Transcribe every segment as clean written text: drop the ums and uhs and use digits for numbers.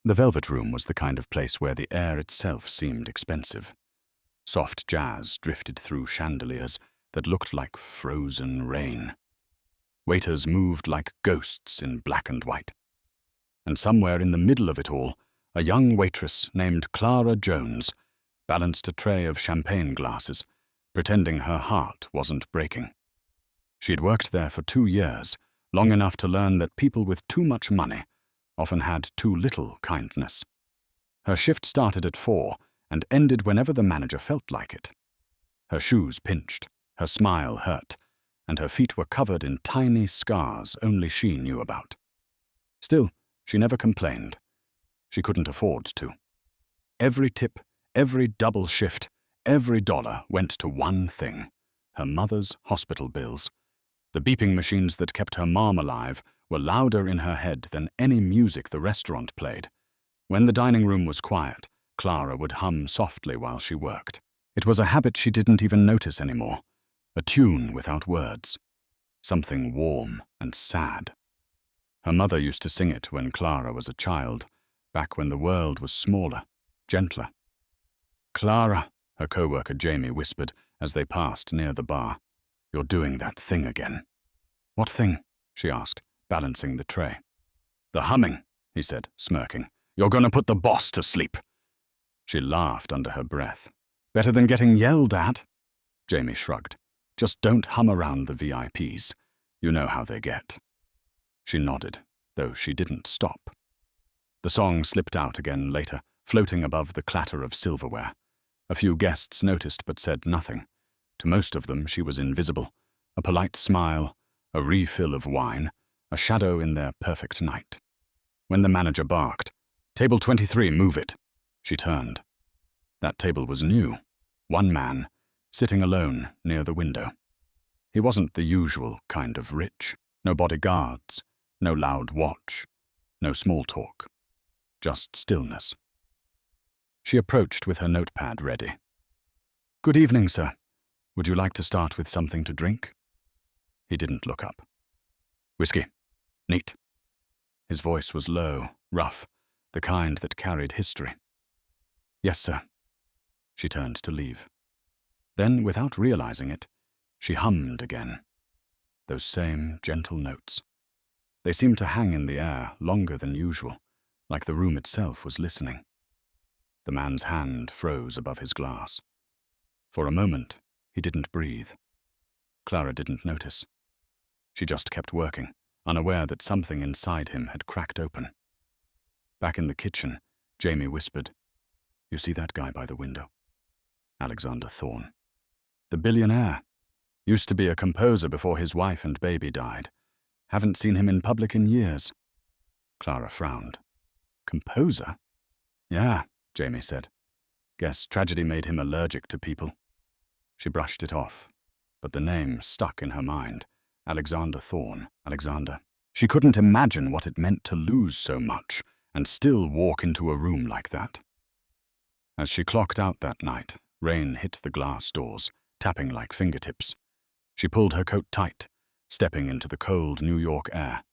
The Velvet Room was the kind of place where the air itself seemed expensive. Soft jazz drifted through chandeliers that looked like frozen rain. Waiters moved like ghosts in black and white. And somewhere in the middle of it all, a young waitress named Clara Jones balanced a tray of champagne glasses, pretending her heart wasn't breaking. She'd worked there for 2 years, long enough to learn that people with too much money often had too little kindness. Her shift started at 4 and ended whenever the manager felt like it. Her shoes pinched, her smile hurt, and her feet were covered in tiny scars only she knew about. Still, she never complained. She couldn't afford to. Every tip, every double shift, every dollar went to one thing: her mother's hospital bills. The beeping machines that kept her mom alive were louder in her head than any music the restaurant played. When the dining room was quiet, Clara would hum softly while she worked. It was a habit she didn't even notice anymore. A tune without words. Something warm and sad. Her mother used to sing it when Clara was a child, back when the world was smaller, gentler. "Clara," her co-worker Jamie whispered as they passed near the bar. "You're doing that thing again." "What thing?" she asked, balancing the tray. "The humming," he said, smirking. "You're gonna put the boss to sleep." She laughed under her breath. "Better than getting yelled at." Jamie shrugged. "Just don't hum around the VIPs. You know how they get." She nodded, though she didn't stop. The song slipped out again later, floating above the clatter of silverware. A few guests noticed but said nothing. To most of them she was invisible. A polite smile, a refill of wine, a shadow in their perfect night. When the manager barked, "Table 23, move it," she turned. That table was new. One man, sitting alone near the window. He wasn't the usual kind of rich. No bodyguards, no loud watch, no small talk. Just stillness. She approached with her notepad ready. "Good evening, sir. Would you like to start with something to drink?" He didn't look up. "Whiskey. Neat." His voice was low, rough, the kind that carried history. "Yes, sir." She turned to leave. Then, without realizing it, she hummed again. Those same gentle notes. They seemed to hang in the air longer than usual, like the room itself was listening. The man's hand froze above his glass. For a moment, he didn't breathe. Clara didn't notice. She just kept working, unaware that something inside him had cracked open. Back in the kitchen, Jamie whispered, "You see that guy by the window? Alexander Thorne. The billionaire. Used to be a composer before his wife and baby died. Haven't seen him in public in years." Clara frowned. "Composer?" "Yeah," Jamie said. "Guess tragedy made him allergic to people." She brushed it off, but the name stuck in her mind. Alexander Thorne. Alexander. She couldn't imagine what it meant to lose so much and still walk into a room like that. As she clocked out that night, rain hit the glass doors, tapping like fingertips. She pulled her coat tight, stepping into the cold New York air.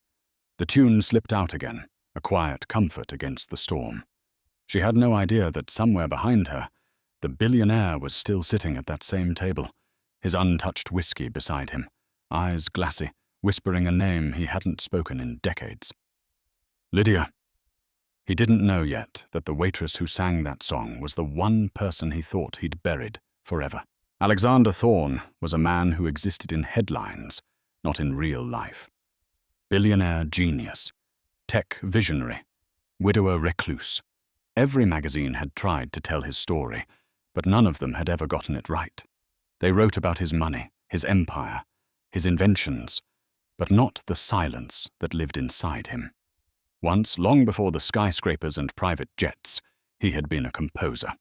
The tune slipped out again, a quiet comfort against the storm. She had no idea that somewhere behind her, the billionaire was still sitting at that same table, his untouched whiskey beside him, eyes glassy, whispering a name he hadn't spoken in decades. "Lydia." He didn't know yet that the waitress who sang that song was the one person he thought he'd buried forever. Alexander Thorne was a man who existed in headlines, not in real life. Billionaire genius, tech visionary, widower recluse. Every magazine had tried to tell his story, but none of them had ever gotten it right. They wrote about his money, his empire, his inventions, but not the silence that lived inside him. Once, long before the skyscrapers and private jets, he had been a composer.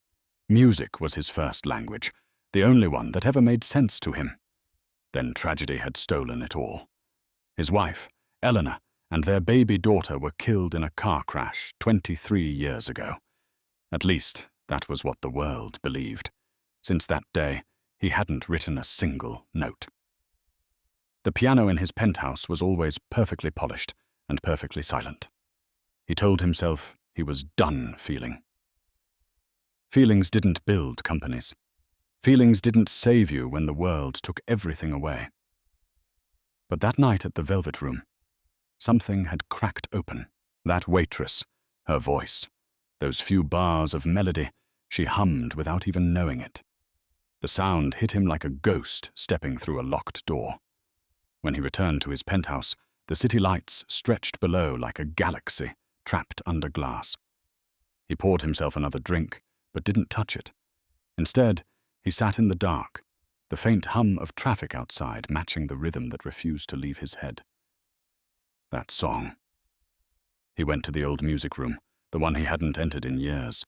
Music was his first language, the only one that ever made sense to him. Then tragedy had stolen it all. His wife, Eleanor, and their baby daughter were killed in a car crash 23 years ago. At least, that was what the world believed. Since that day, he hadn't written a single note. The piano in his penthouse was always perfectly polished and perfectly silent. He told himself He was done feeling. Feelings didn't build companies. Feelings didn't save you when the world took everything away. But that night at the Velvet Room, something had cracked open. That waitress, her voice, those few bars of melody she hummed without even knowing it. The sound hit him like a ghost stepping through a locked door. When he returned to his penthouse, the city lights stretched below like a galaxy trapped under glass. He poured himself another drink, but didn't touch it. Instead, he sat in the dark, the faint hum of traffic outside matching the rhythm that refused to leave his head. That song. He went to the old music room, the one he hadn't entered in years.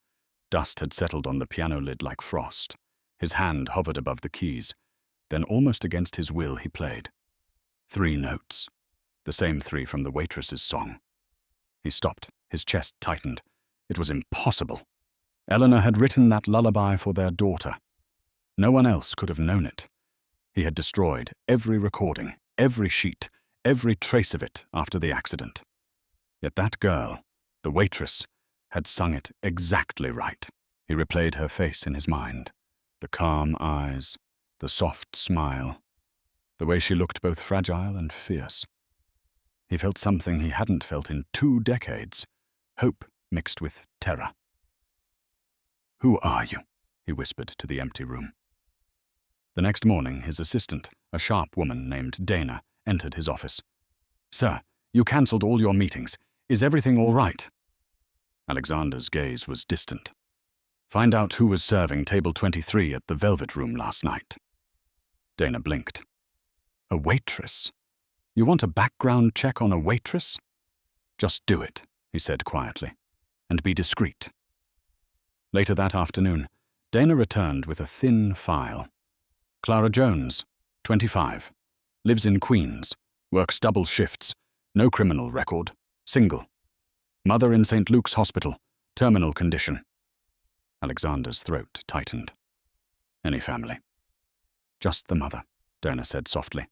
Dust had settled on the piano lid like frost. His hand hovered above the keys. Then, almost against his will, he played. 3 notes. The same 3 from the Waitress's song. He stopped, his chest tightened. It was impossible. Eleanor had written that lullaby for their daughter. No one else could have known it. He had destroyed every recording, every sheet, every trace of it after the accident. Yet that girl, the waitress, had sung it exactly right. He replayed her face in his mind. The calm eyes, the soft smile, the way she looked both fragile and fierce. He felt something he hadn't felt in 2 decades, hope mixed with terror. "Who are you?" he whispered to the empty room. The next morning, his assistant, a sharp woman named Dana, entered his office. "Sir, you cancelled all your meetings. Is everything all right?" Alexander's gaze was distant. "Find out who was serving table 23 at the Velvet Room last night." Dana blinked. "A waitress? You want a background check on a waitress?" "Just do it," he said quietly, "and be discreet." Later that afternoon, Dana returned with a thin file. "Clara Jones, 25, lives in Queens, works double shifts, no criminal record, single. Mother in St. Luke's Hospital, terminal condition." Alexander's throat tightened. "Any family?" "Just the mother," Dana said softly.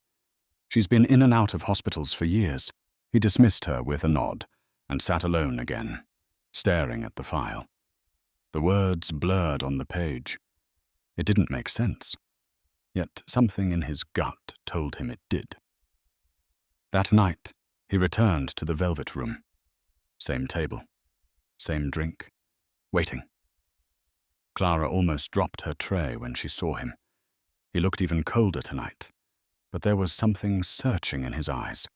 "She's been in and out of hospitals for years." He dismissed her with a nod and sat alone again, staring at the file. The words blurred on the page. It didn't make sense, yet something in his gut told him it did. That night, he returned to the Velvet Room. Same table, same drink, waiting. Clara almost dropped her tray when she saw him. He looked even colder tonight, but there was something searching in his eyes.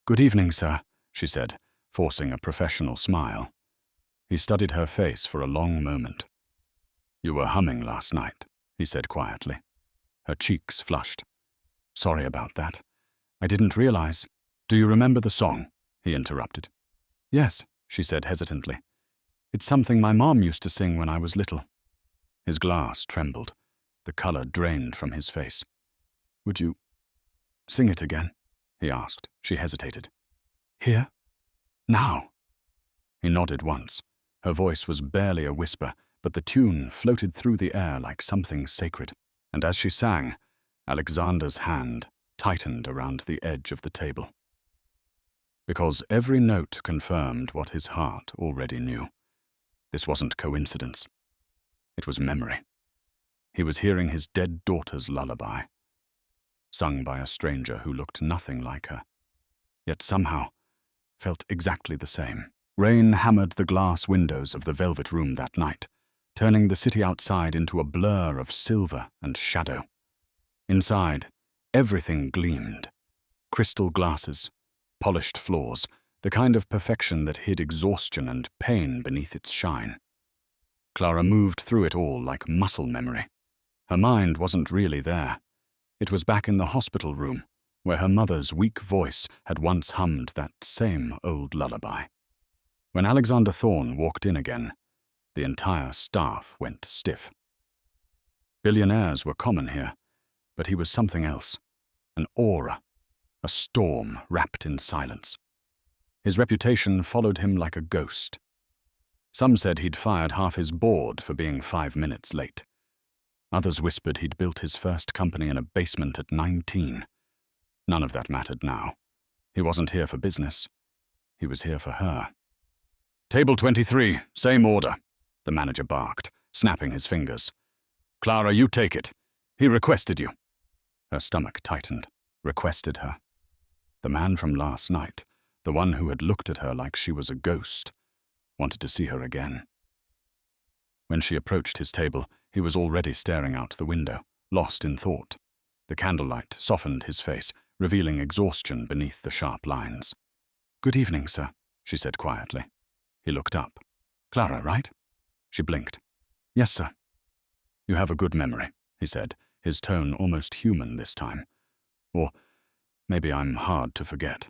"Good evening, sir," she said, forcing a professional smile. He studied her face for a long moment. "You were humming last night," he said quietly. Her cheeks flushed. "Sorry about that. I didn't realize." "Do you remember the song?" he interrupted. "Yes," she said hesitantly. "It's something my mom used to sing when I was little." His glass trembled. The color drained from his face. "Would you sing it again?" he asked. She hesitated. "Here? Now?" He nodded once. Her voice was barely a whisper, but the tune floated through the air like something sacred. And as she sang, Alexander's hand tightened around the edge of the table. Because every note confirmed what his heart already knew. This wasn't coincidence. It was memory. He was hearing his dead daughter's lullaby, sung by a stranger who looked nothing like her, yet somehow felt exactly the same. Rain hammered the glass windows of the Velvet Room that night, turning the city outside into a blur of silver and shadow. Inside, everything gleamed. Crystal glasses, polished floors, the kind of perfection that hid exhaustion and pain beneath its shine. Clara moved through it all like muscle memory. Her mind wasn't really there. It was back in the hospital room, where her mother's weak voice had once hummed that same old lullaby. When Alexander Thorne walked in again, the entire staff went stiff. Billionaires were common here, but he was something else. An aura, a storm wrapped in silence. His reputation followed him like a ghost. Some said he'd fired half his board for being 5 minutes late. Others whispered he'd built his first company in a basement at 19. None of that mattered now. He wasn't here for business. He was here for her. Table 23, same order, the manager barked, snapping his fingers. Clara, you take it. He requested you. Her stomach tightened. Requested her. The man from last night, the one who had looked at her like she was a ghost, wanted to see her again. When she approached his table, he was already staring out the window, lost in thought. The candlelight softened his face, revealing exhaustion beneath the sharp lines. "Good evening, sir," she said quietly. He looked up. "Clara, right?" She blinked. "Yes, sir." "You have a good memory," he said, his tone almost human this time. "Or maybe I'm hard to forget."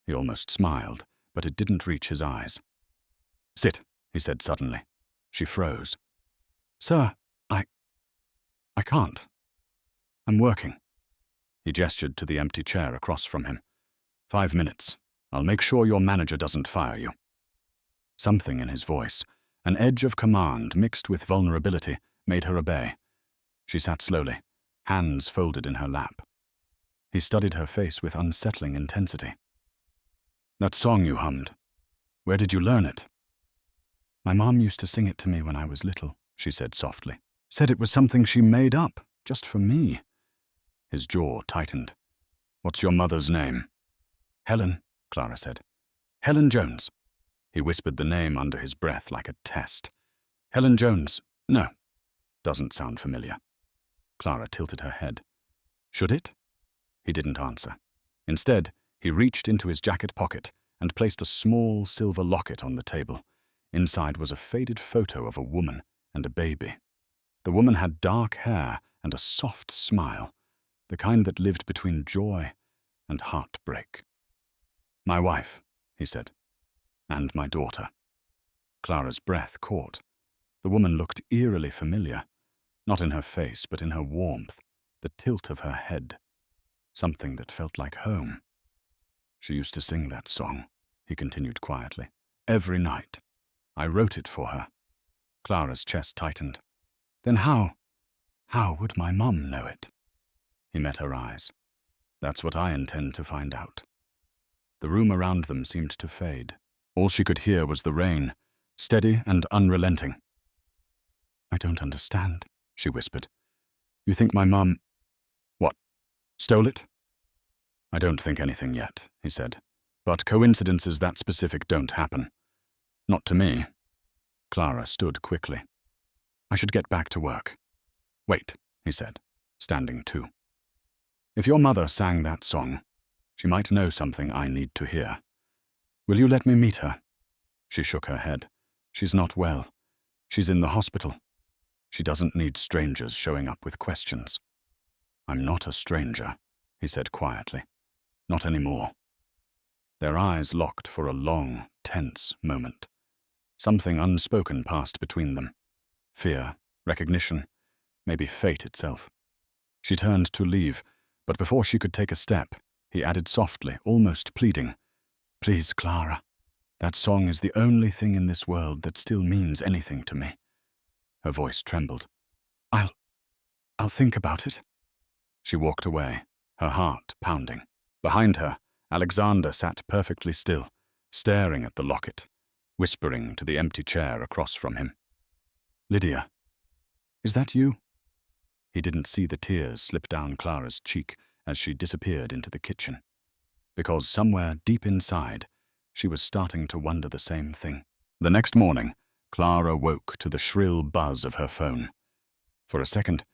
He almost smiled, but it didn't reach his eyes. "Sit," he said suddenly. She froze. "Sir, I can't. I'm working." He gestured to the empty chair across from him. 5 minutes. I'll make sure your manager doesn't fire you." Something in his voice, an edge of command mixed with vulnerability, made her obey. She sat slowly, hands folded in her lap. He studied her face with unsettling intensity. "That song you hummed, where did you learn it?" "My mom used to sing it to me when I was little," she said softly. "Said it was something she made up, just for me." His jaw tightened. "What's your mother's name?" "Helen," Clara said. "Helen Jones." He whispered the name under his breath like a test. "Helen Jones, no. Doesn't sound familiar." Clara tilted her head. "Should it?" He didn't answer. Instead, he reached into his jacket pocket and placed a small silver locket on the table. Inside was a faded photo of a woman and a baby. The woman had dark hair and a soft smile, the kind that lived between joy and heartbreak. "My wife," he said, "and my daughter." Clara's breath caught. The woman looked eerily familiar, not in her face, but in her warmth, the tilt of her head, something that felt like home. "She used to sing that song," he continued quietly, "every night. I wrote it for her." Clara's chest tightened. "Then how would my mum know it?" He met her eyes. "That's what I intend to find out." The room around them seemed to fade. All she could hear was the rain, steady and unrelenting. "I don't understand," she whispered. "You think my mum... what, stole it?" "I don't think anything yet," he said. "But coincidences that specific don't happen. Not to me." Clara stood quickly. "I should get back to work." "Wait," he said, standing too. "If your mother sang that song, she might know something I need to hear. Will you let me meet her?" She shook her head. "She's not well. She's in the hospital. She doesn't need strangers showing up with questions." "I'm not a stranger," he said quietly. "Not anymore." Their eyes locked for a long, tense moment. Something unspoken passed between them. Fear, recognition, maybe fate itself. She turned to leave, but before she could take a step, he added softly, almost pleading, "Please, Clara, that song is the only thing in this world that still means anything to me." Her voice trembled. I'll think about it." She walked away, her heart pounding. Behind her, Alexander sat perfectly still, staring at the locket, whispering to the empty chair across from him. "Lydia, is that you?" He didn't see the tears slip down Clara's cheek as she disappeared into the kitchen, because somewhere deep inside, she was starting to wonder the same thing. The next morning, Clara woke to the shrill buzz of her phone. For a second,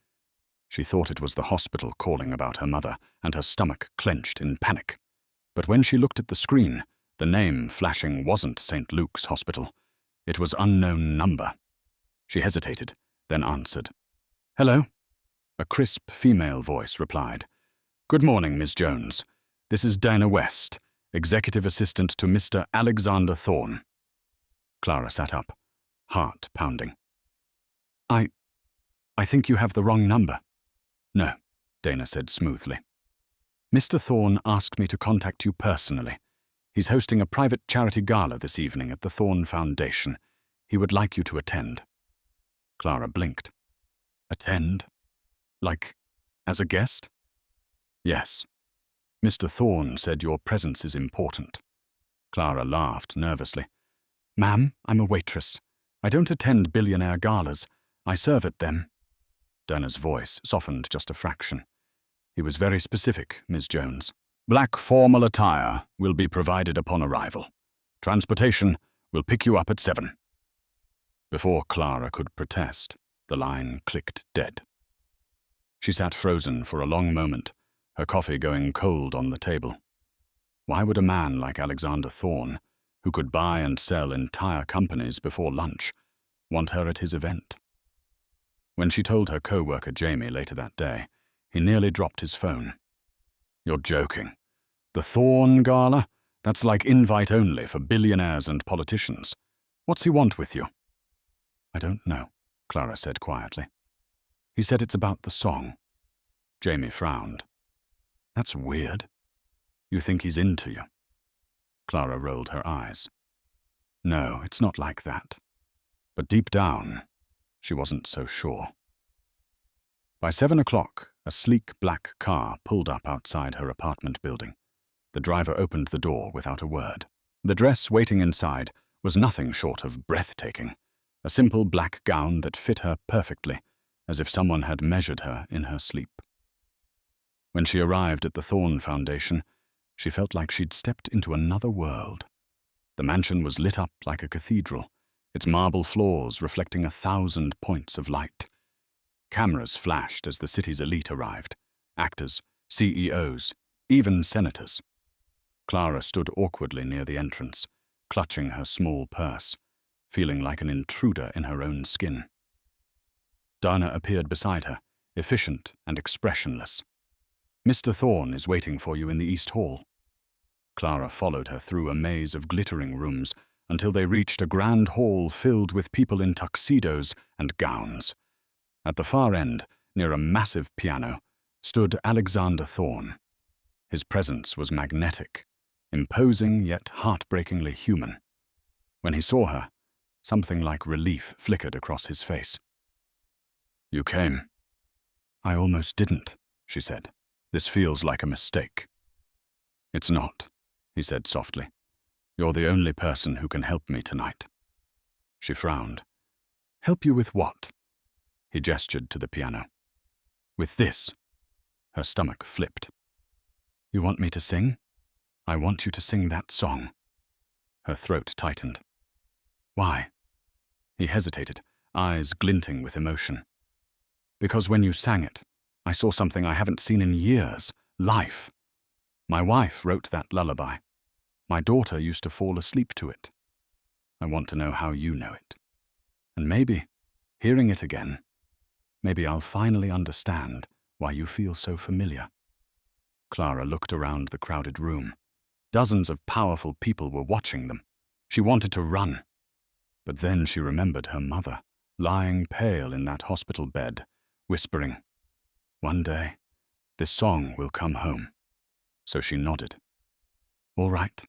she thought it was the hospital calling about her mother, and her stomach clenched in panic. But when she looked at the screen, the name flashing wasn't St. Luke's Hospital. It was unknown number. She hesitated, then answered. "Hello?" A crisp female voice replied. "Good morning, Miss Jones. This is Dinah West, executive assistant to Mr. Alexander Thorne." Clara sat up, heart pounding. I think you have the wrong number." "No," Dana said smoothly. "Mr. Thorne asked me to contact you personally. He's hosting a private charity gala this evening at the Thorne Foundation. He would like you to attend." Clara blinked. "Attend? Like, as a guest?" "Yes. Mr. Thorne said your presence is important." Clara laughed nervously. Ma'am, I'm a waitress. I don't attend billionaire galas. I serve at them. Dana's voice softened just a fraction. He was very specific, Miss Jones. Black formal attire will be provided upon arrival. Transportation will pick you up at 7. Before Clara could protest, the line clicked dead. She sat frozen for a long moment, her coffee going cold on the table. Why would a man like Alexander Thorne, who could buy and sell entire companies before lunch, want her at his event? When she told her co-worker Jamie later that day, he nearly dropped his phone. You're joking. The Thorne Gala? That's like invite only for billionaires and politicians. What's he want with you? I don't know, Clara said quietly. He said it's about the song. Jamie frowned. That's weird. You think he's into you? Clara rolled her eyes. No, it's not like that. But deep down, she wasn't so sure. By 7 o'clock, a sleek black car pulled up outside her apartment building. The driver opened the door without a word. The dress waiting inside was nothing short of breathtaking, a simple black gown that fit her perfectly, as if someone had measured her in her sleep. When she arrived at the Thorne Foundation, she felt like she'd stepped into another world. The mansion was lit up like a cathedral, its marble floors reflecting 1,000 points of light. Cameras flashed as the city's elite arrived. Actors, CEOs, even senators. Clara stood awkwardly near the entrance, clutching her small purse, feeling like an intruder in her own skin. Dana appeared beside her, efficient and expressionless. Mr. Thorne is waiting for you in the East Hall. Clara followed her through a maze of glittering rooms until they reached a grand hall filled with people in tuxedos and gowns. At the far end, near a massive piano, stood Alexander Thorne. His presence was magnetic, imposing yet heartbreakingly human. When he saw her, something like relief flickered across his face. You came. I almost didn't, she said. This feels like a mistake. It's not, he said softly. You're the only person who can help me tonight. She frowned. Help you with what? He gestured to the piano. With this. Her stomach flipped. You want me to sing? I want you to sing that song. Her throat tightened. Why? He hesitated, eyes glinting with emotion. Because when you sang it, I saw something I haven't seen in years, life. My wife wrote that lullaby. My daughter used to fall asleep to it. I want to know how you know it. And maybe, hearing it again, maybe I'll finally understand why you feel so familiar. Clara looked around the crowded room. Dozens of powerful people were watching them. She wanted to run. But then she remembered her mother, lying pale in that hospital bed, whispering, One day, this song will come home. So she nodded. All right.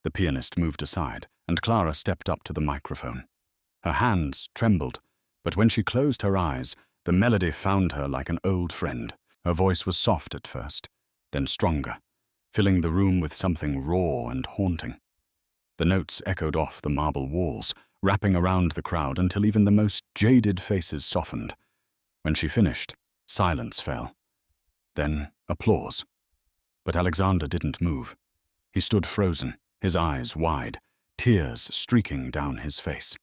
The pianist moved aside, and Clara stepped up to the microphone. Her hands trembled, but when she closed her eyes, the melody found her like an old friend. Her voice was soft at first, then stronger, filling the room with something raw and haunting. The notes echoed off the marble walls, wrapping around the crowd until even the most jaded faces softened. When she finished, silence fell. Then applause. But Alexander didn't move. He stood frozen, his eyes wide, tears streaking down his face.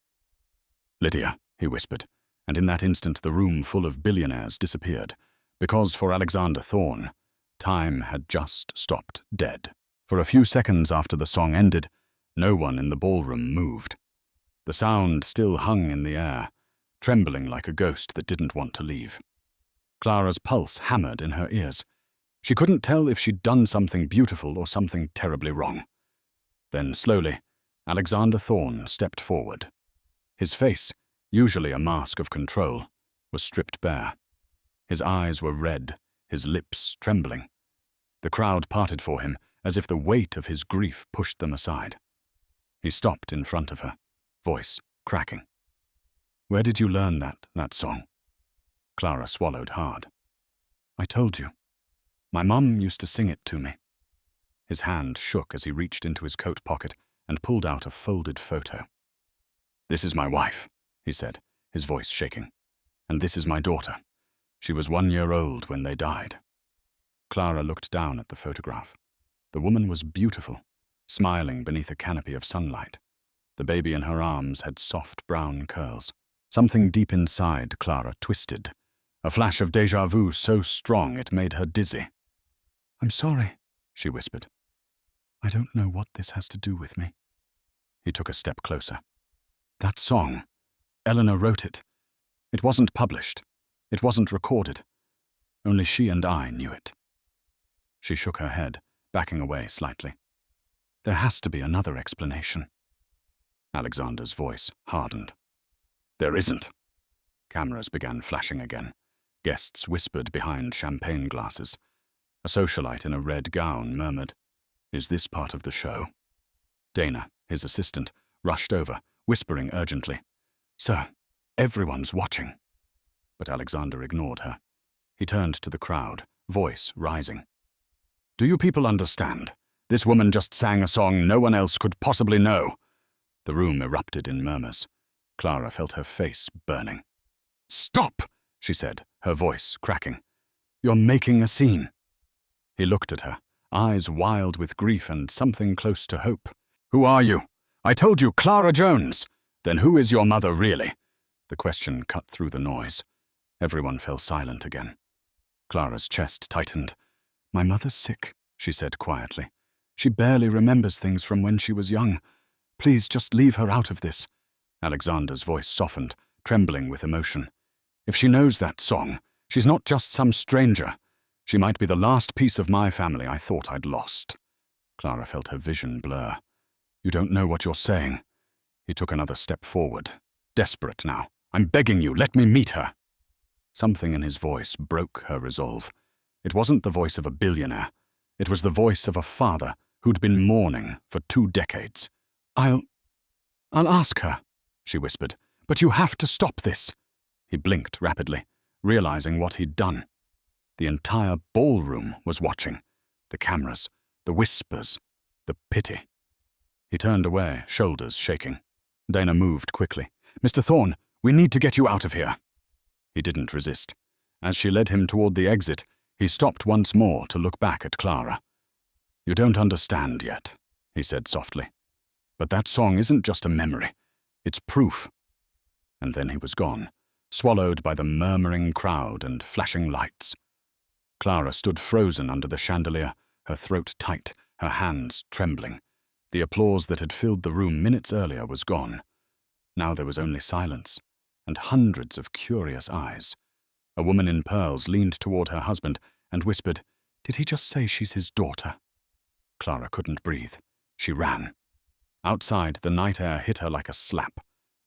Lydia, he whispered, and in that instant the room full of billionaires disappeared, because for Alexander Thorne, time had just stopped dead. For a few seconds after the song ended, no one in the ballroom moved. The sound still hung in the air, trembling like a ghost that didn't want to leave. Clara's pulse hammered in her ears. She couldn't tell if she'd done something beautiful or something terribly wrong. Then slowly, Alexander Thorne stepped forward. His face, usually a mask of control, was stripped bare. His eyes were red, his lips trembling. The crowd parted for him as if the weight of his grief pushed them aside. He stopped in front of her, voice cracking. Where did you learn that song? Clara swallowed hard. I told you. My mum used to sing it to me. His hand shook as he reached into his coat pocket and pulled out a folded photo. "This is my wife," he said, his voice shaking. "And this is my daughter. She was 1 year old when they died." Clara looked down at the photograph. The woman was beautiful, smiling beneath a canopy of sunlight. The baby in her arms had soft brown curls. Something deep inside Clara twisted, a flash of déjà vu so strong it made her dizzy. "I'm sorry," she whispered. "I don't know what this has to do with me." He took a step closer. "That song, Eleanor wrote it. It wasn't published. It wasn't recorded. Only she and I knew it." She shook her head, backing away slightly. "There has to be another explanation." Alexander's voice hardened. "There isn't." Cameras began flashing again. Guests whispered behind champagne glasses. A socialite in a red gown murmured, "Is this part of the show?" Dana, his assistant, rushed over, whispering urgently, "Sir, everyone's watching." But Alexander ignored her. He turned to the crowd, voice rising. "Do you people understand? This woman just sang a song no one else could possibly know." The room erupted in murmurs. Clara felt her face burning. "Stop!" she said, her voice cracking. "You're making a scene." He looked at her, eyes wild with grief and something close to hope. "Who are you? I told you, Clara Jones. Then who is your mother really?" The question cut through the noise. Everyone fell silent again. Clara's chest tightened. "My mother's sick," she said quietly. "She barely remembers things from when she was young. Please just leave her out of this." Alexander's voice softened, trembling with emotion. "If she knows that song, she's not just some stranger. She might be the last piece of my family I thought I'd lost." Clara felt her vision blur. "You don't know what you're saying." He took another step forward, desperate now. "I'm begging you, let me meet her." Something in his voice broke her resolve. It wasn't the voice of a billionaire. It was the voice of a father who'd been mourning for 2 decades. I'll ask her," she whispered. "But you have to stop this." He blinked rapidly, realizing what he'd done. The entire ballroom was watching. The cameras, the whispers, the pity. He turned away, shoulders shaking. Dana moved quickly. "Mr. Thorne, we need to get you out of here." He didn't resist. As she led him toward the exit, he stopped once more to look back at Clara. "You don't understand yet," he said softly. "But that song isn't just a memory. It's proof." And then he was gone, swallowed by the murmuring crowd and flashing lights. Clara stood frozen under the chandelier, her throat tight, her hands trembling. The applause that had filled the room minutes earlier was gone. Now there was only silence, and hundreds of curious eyes. A woman in pearls leaned toward her husband and whispered, "Did he just say she's his daughter?" Clara couldn't breathe. She ran. Outside, the night air hit her like a slap.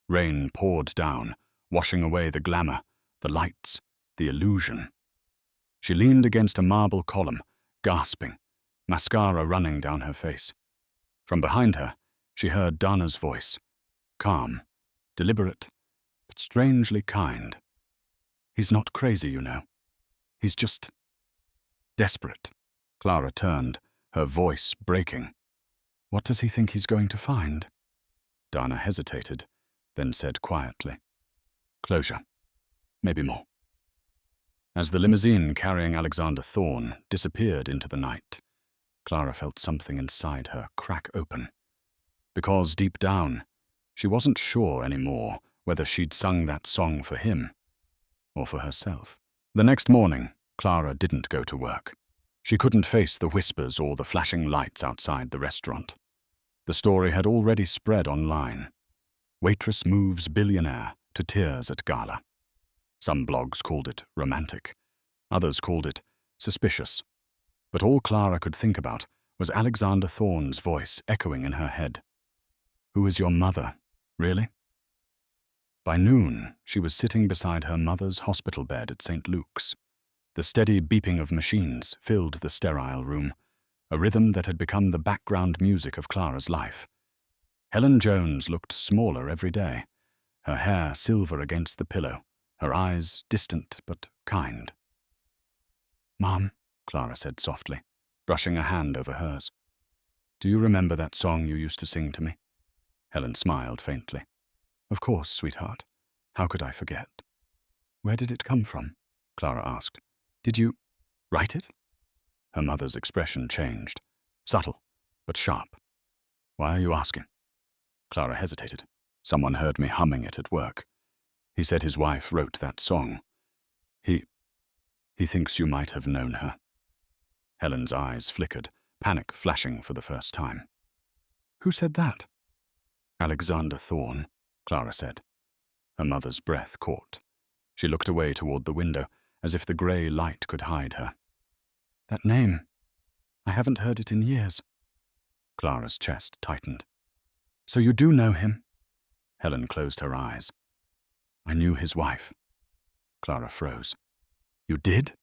Rain poured down, washing away the glamour, the lights, the illusion. She leaned against a marble column, gasping, mascara running down her face. From behind her, she heard Dana's voice, calm, deliberate, but strangely kind. "He's not crazy, you know. He's just desperate." Clara turned, her voice breaking. "What does he think he's going to find?" Dana hesitated, then said quietly, "Closure. Maybe more." As the limousine carrying Alexander Thorne disappeared into the night, Clara felt something inside her crack open. Because deep down, she wasn't sure anymore whether she'd sung that song for him or for herself. The next morning, Clara didn't go to work. She couldn't face the whispers or the flashing lights outside the restaurant. The story had already spread online. Waitress moves billionaire to tears at gala. Some blogs called it romantic. Others called it suspicious. But all Clara could think about was Alexander Thorne's voice echoing in her head. "Who is your mother, really?" By noon, she was sitting beside her mother's hospital bed at St. Luke's. The steady beeping of machines filled the sterile room, a rhythm that had become the background music of Clara's life. Helen Jones looked smaller every day, her hair silver against the pillow, her eyes distant but kind. "Mom," Clara said softly, brushing a hand over hers. "Do you remember that song you used to sing to me?" Helen smiled faintly. Of course, sweetheart. How could I forget? Where did it come from? Clara asked. Did you write it? Her mother's expression changed. Subtle, but sharp. Why are you asking? Clara hesitated. Someone heard me humming it at work. He said his wife wrote that song. He thinks you might have known her. Helen's eyes flickered, panic flashing for the first time. Who said that? Alexander Thorne, Clara said. Her mother's breath caught. She looked away toward the window, as if the grey light could hide her. That name. I haven't heard it in years. Clara's chest tightened. So you do know him? Helen closed her eyes. I knew his wife. Clara froze. You did?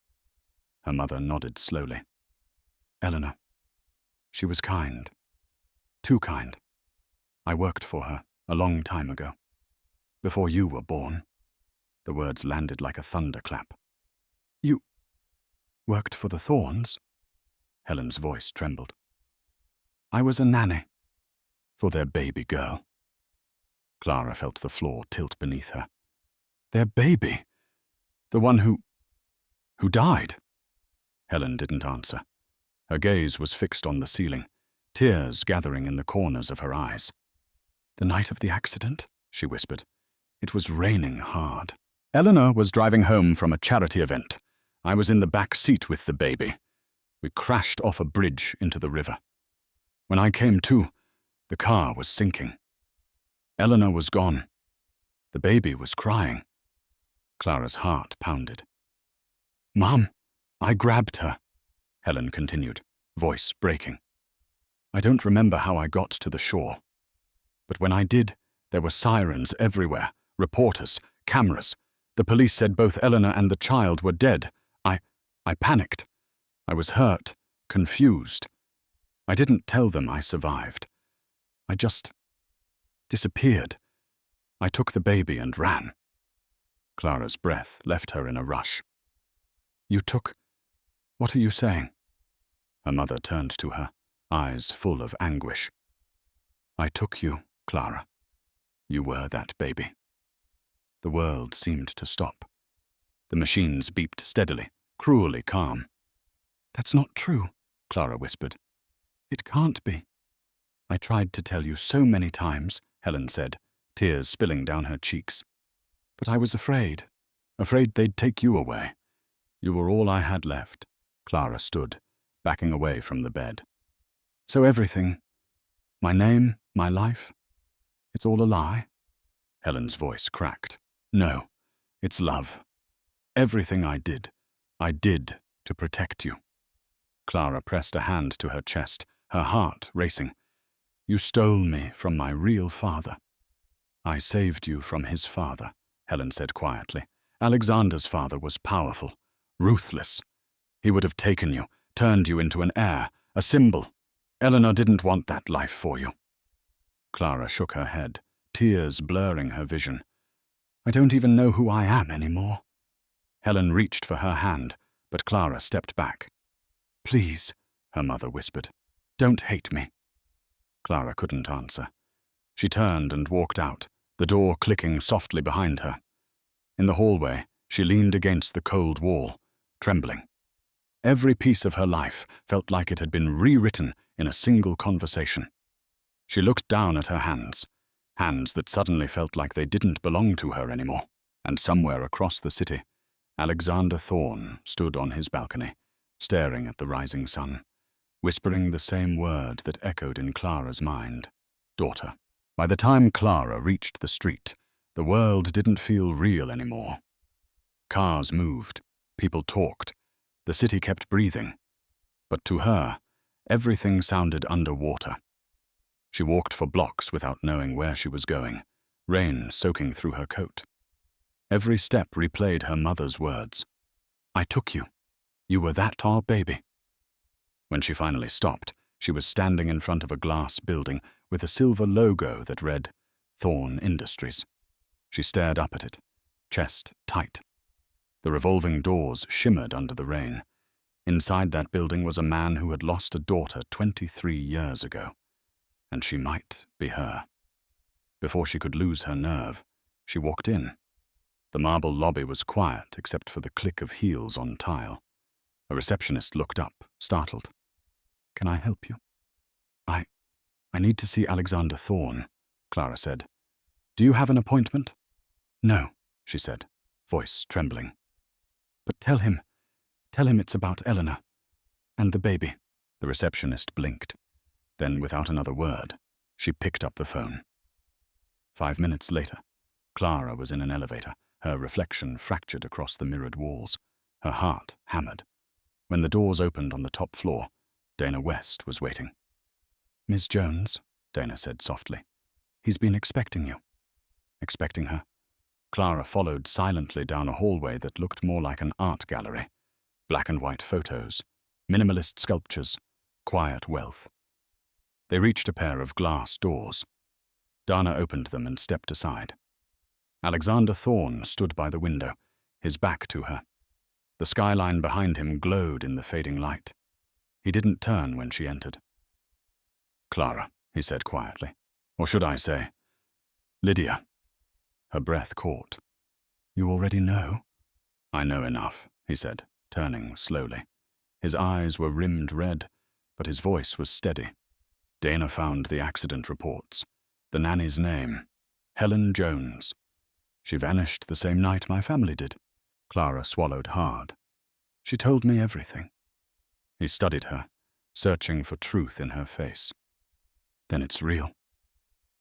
Her mother nodded slowly. Eleanor. She was kind. Too kind. I worked for her a long time ago. Before you were born. The words landed like a thunderclap. You worked for the Thornes? Helen's voice trembled. I was a nanny. For their baby girl. Clara felt the floor tilt beneath her. Their baby? The one who died? Helen didn't answer. Her gaze was fixed on the ceiling, tears gathering in the corners of her eyes. The night of the accident, she whispered. It was raining hard. Eleanor was driving home from a charity event. I was in the back seat with the baby. We crashed off a bridge into the river. When I came to, the car was sinking. Eleanor was gone. The baby was crying. Clara's heart pounded. Mom, I grabbed her, Helen continued, voice breaking. I don't remember how I got to the shore. But when I did, there were sirens everywhere, reporters, cameras. The police said both Eleanor and the child were dead. I panicked. I was hurt, confused. I didn't tell them I survived. I just disappeared. I took the baby and ran. Clara's breath left her in a rush. You took... What are you saying? Her mother turned to her, eyes full of anguish. I took you, Clara. You were that baby. The world seemed to stop. The machines beeped steadily, cruelly calm. That's not true, Clara whispered. It can't be. I tried to tell you so many times, Helen said, tears spilling down her cheeks. But I was afraid they'd take you away. You were all I had left. Clara stood, backing away from the bed. So everything, my name, my life, it's all a lie? Helen's voice cracked. No, it's love. Everything I did to protect you. Clara pressed a hand to her chest, her heart racing. You stole me from my real father. I saved you from his father, Helen said quietly. Alexander's father was powerful, ruthless. He would have taken you, turned you into an heir, a symbol. Eleanor didn't want that life for you. Clara shook her head, tears blurring her vision. I don't even know who I am anymore. Helen reached for her hand, but Clara stepped back. Please, her mother whispered. Don't hate me. Clara couldn't answer. She turned and walked out, the door clicking softly behind her. In the hallway, she leaned against the cold wall, trembling. Every piece of her life felt like it had been rewritten in a single conversation. She looked down at her hands that suddenly felt like they didn't belong to her anymore. And somewhere across the city, Alexander Thorne stood on his balcony, staring at the rising sun, whispering the same word that echoed in Clara's mind, daughter. By the time Clara reached the street, the world didn't feel real anymore. Cars moved, people talked, the city kept breathing. But to her, everything sounded underwater. She walked for blocks without knowing where she was going, rain soaking through her coat. Every step replayed her mother's words. I took you. You were that our baby. When she finally stopped, she was standing in front of a glass building with a silver logo that read, Thorne Industries. She stared up at it, chest tight. The revolving doors shimmered under the rain. Inside that building was a man who had lost a daughter 23 years ago, and she might be her. Before she could lose her nerve, she walked in. The marble lobby was quiet except for the click of heels on tile. A receptionist looked up, startled. "Can I help you?" I need to see Alexander Thorne," Clara said. "Do you have an appointment?" "No," she said, voice trembling. "But tell him it's about Eleanor and the baby." The receptionist blinked. Then, without another word, she picked up the phone. 5 minutes later, Clara was in an elevator, her reflection fractured across the mirrored walls, her heart hammered. When the doors opened on the top floor, Dana West was waiting. "Miss Jones," Dana said softly. "He's been expecting you." Expecting her? Clara followed silently down a hallway that looked more like an art gallery. Black and white photos, minimalist sculptures, quiet wealth. They reached a pair of glass doors. Dana opened them and stepped aside. Alexander Thorne stood by the window, his back to her. The skyline behind him glowed in the fading light. He didn't turn when she entered. "Clara," he said quietly. "Or should I say, Lydia." Her breath caught. "You already know?" "I know enough," he said, turning slowly. His eyes were rimmed red, but his voice was steady. Dana found the accident reports. The nanny's name, Helen Jones. She vanished the same night my family did. Clara swallowed hard. "She told me everything." He studied her, searching for truth in her face. "Then it's real."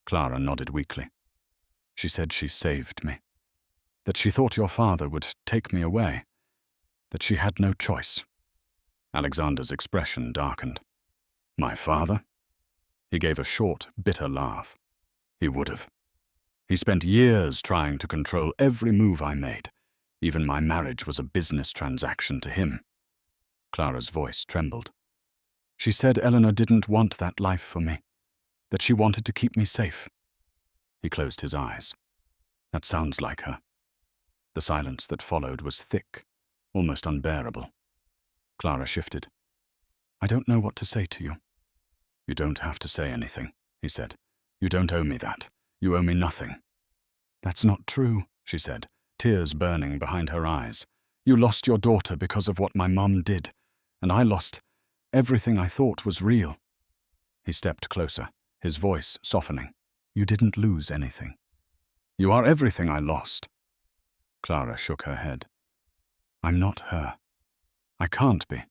Clara nodded weakly. "She said she saved me. That she thought your father would take me away. That she had no choice." Alexander's expression darkened. "My father?" He gave a short, bitter laugh. "He would have. He spent years trying to control every move I made. Even my marriage was a business transaction to him." Clara's voice trembled. "She said Eleanor didn't want that life for me. That she wanted to keep me safe." He closed his eyes. "That sounds like her." The silence that followed was thick, almost unbearable. Clara shifted. "I don't know what to say to you." "You don't have to say anything," he said. "You don't owe me that. You owe me nothing." "That's not true," she said, tears burning behind her eyes. "You lost your daughter because of what my mom did, and I lost everything I thought was real." He stepped closer, his voice softening. "You didn't lose anything." "You are everything I lost." Clara shook her head. "I'm not her. I can't be.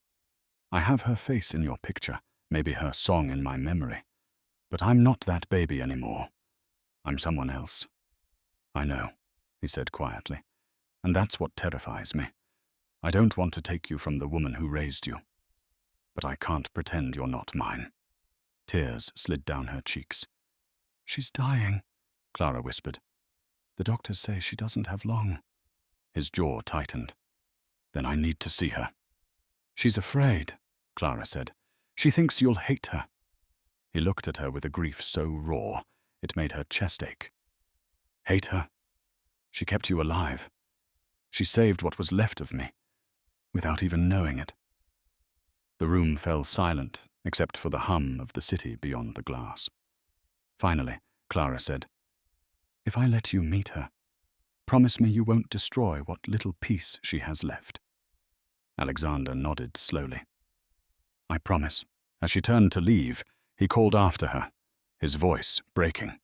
I have her face in your picture, maybe her song in my memory. But I'm not that baby anymore. I'm someone else." "I know," he said quietly, "and that's what terrifies me. I don't want to take you from the woman who raised you. But I can't pretend you're not mine." Tears slid down her cheeks. "She's dying," Clara whispered. "The doctors say she doesn't have long." His jaw tightened. "Then I need to see her." "She's afraid," Clara said. "She thinks you'll hate her." He looked at her with a grief so raw, it made her chest ache. "Hate her? She kept you alive. She saved what was left of me, without even knowing it." The room fell silent, except for the hum of the city beyond the glass. Finally, Clara said, "If I let you meet her, promise me you won't destroy what little peace she has left." Alexander nodded slowly. "I promise." As she turned to leave, he called after her, his voice breaking.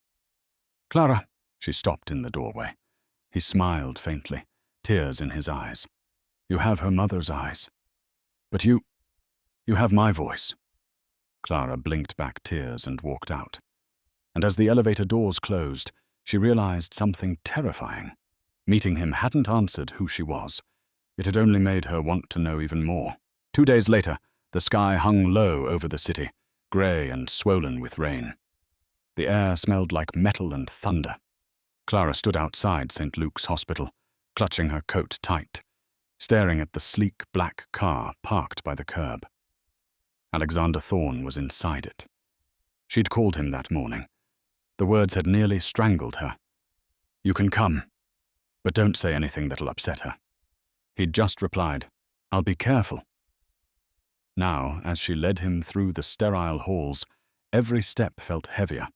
"Clara!" She stopped in the doorway. He smiled faintly, tears in his eyes. "You have her mother's eyes. But you have my voice." Clara blinked back tears and walked out. And as the elevator doors closed, she realized something terrifying. Meeting him hadn't answered who she was. It had only made her want to know even more. 2 days later, the sky hung low over the city, grey and swollen with rain. The air smelled like metal and thunder. Clara stood outside St. Luke's Hospital, clutching her coat tight, staring at the sleek black car parked by the curb. Alexander Thorne was inside it. She'd called him that morning. The words had nearly strangled her. "You can come, but don't say anything that'll upset her." He'd just replied, "I'll be careful." Now, as she led him through the sterile halls, every step felt heavier.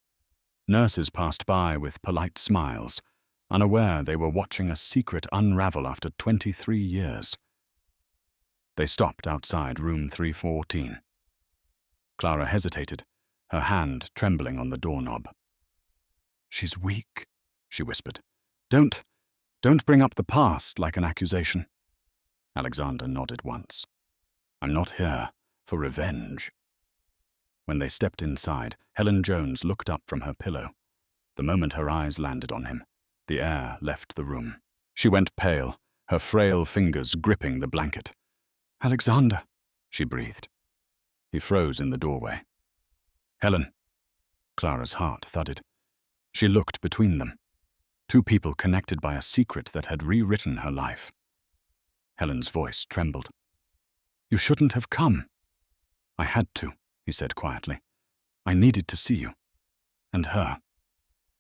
Nurses passed by with polite smiles, unaware they were watching a secret unravel after 23 years. They stopped outside room 314. Clara hesitated, her hand trembling on the doorknob. "She's weak," she whispered. Don't bring up the past like an accusation." Alexander nodded once. "I'm not here for revenge." When they stepped inside, Helen Jones looked up from her pillow. The moment her eyes landed on him, the air left the room. She went pale, her frail fingers gripping the blanket. "Alexander," she breathed. He froze in the doorway. "Helen." Clara's heart thudded. She looked between them. Two people connected by a secret that had rewritten her life. Helen's voice trembled. "You shouldn't have come." "I had to," he said quietly. "I needed to see you. And her."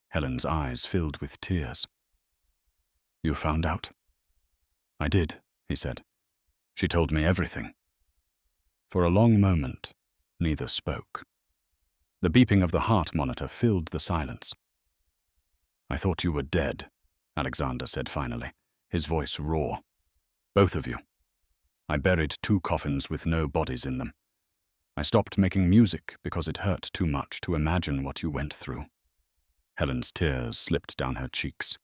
Helen's eyes filled with tears. "You found out?" "I did," he said. "She told me everything." For a long moment, neither spoke. The beeping of the heart monitor filled the silence. "I thought you were dead," Alexander said finally, his voice raw. "Both of you. I buried 2 coffins with no bodies in them. I stopped making music because it hurt too much to imagine what you went through." Helen's tears slipped down her cheeks.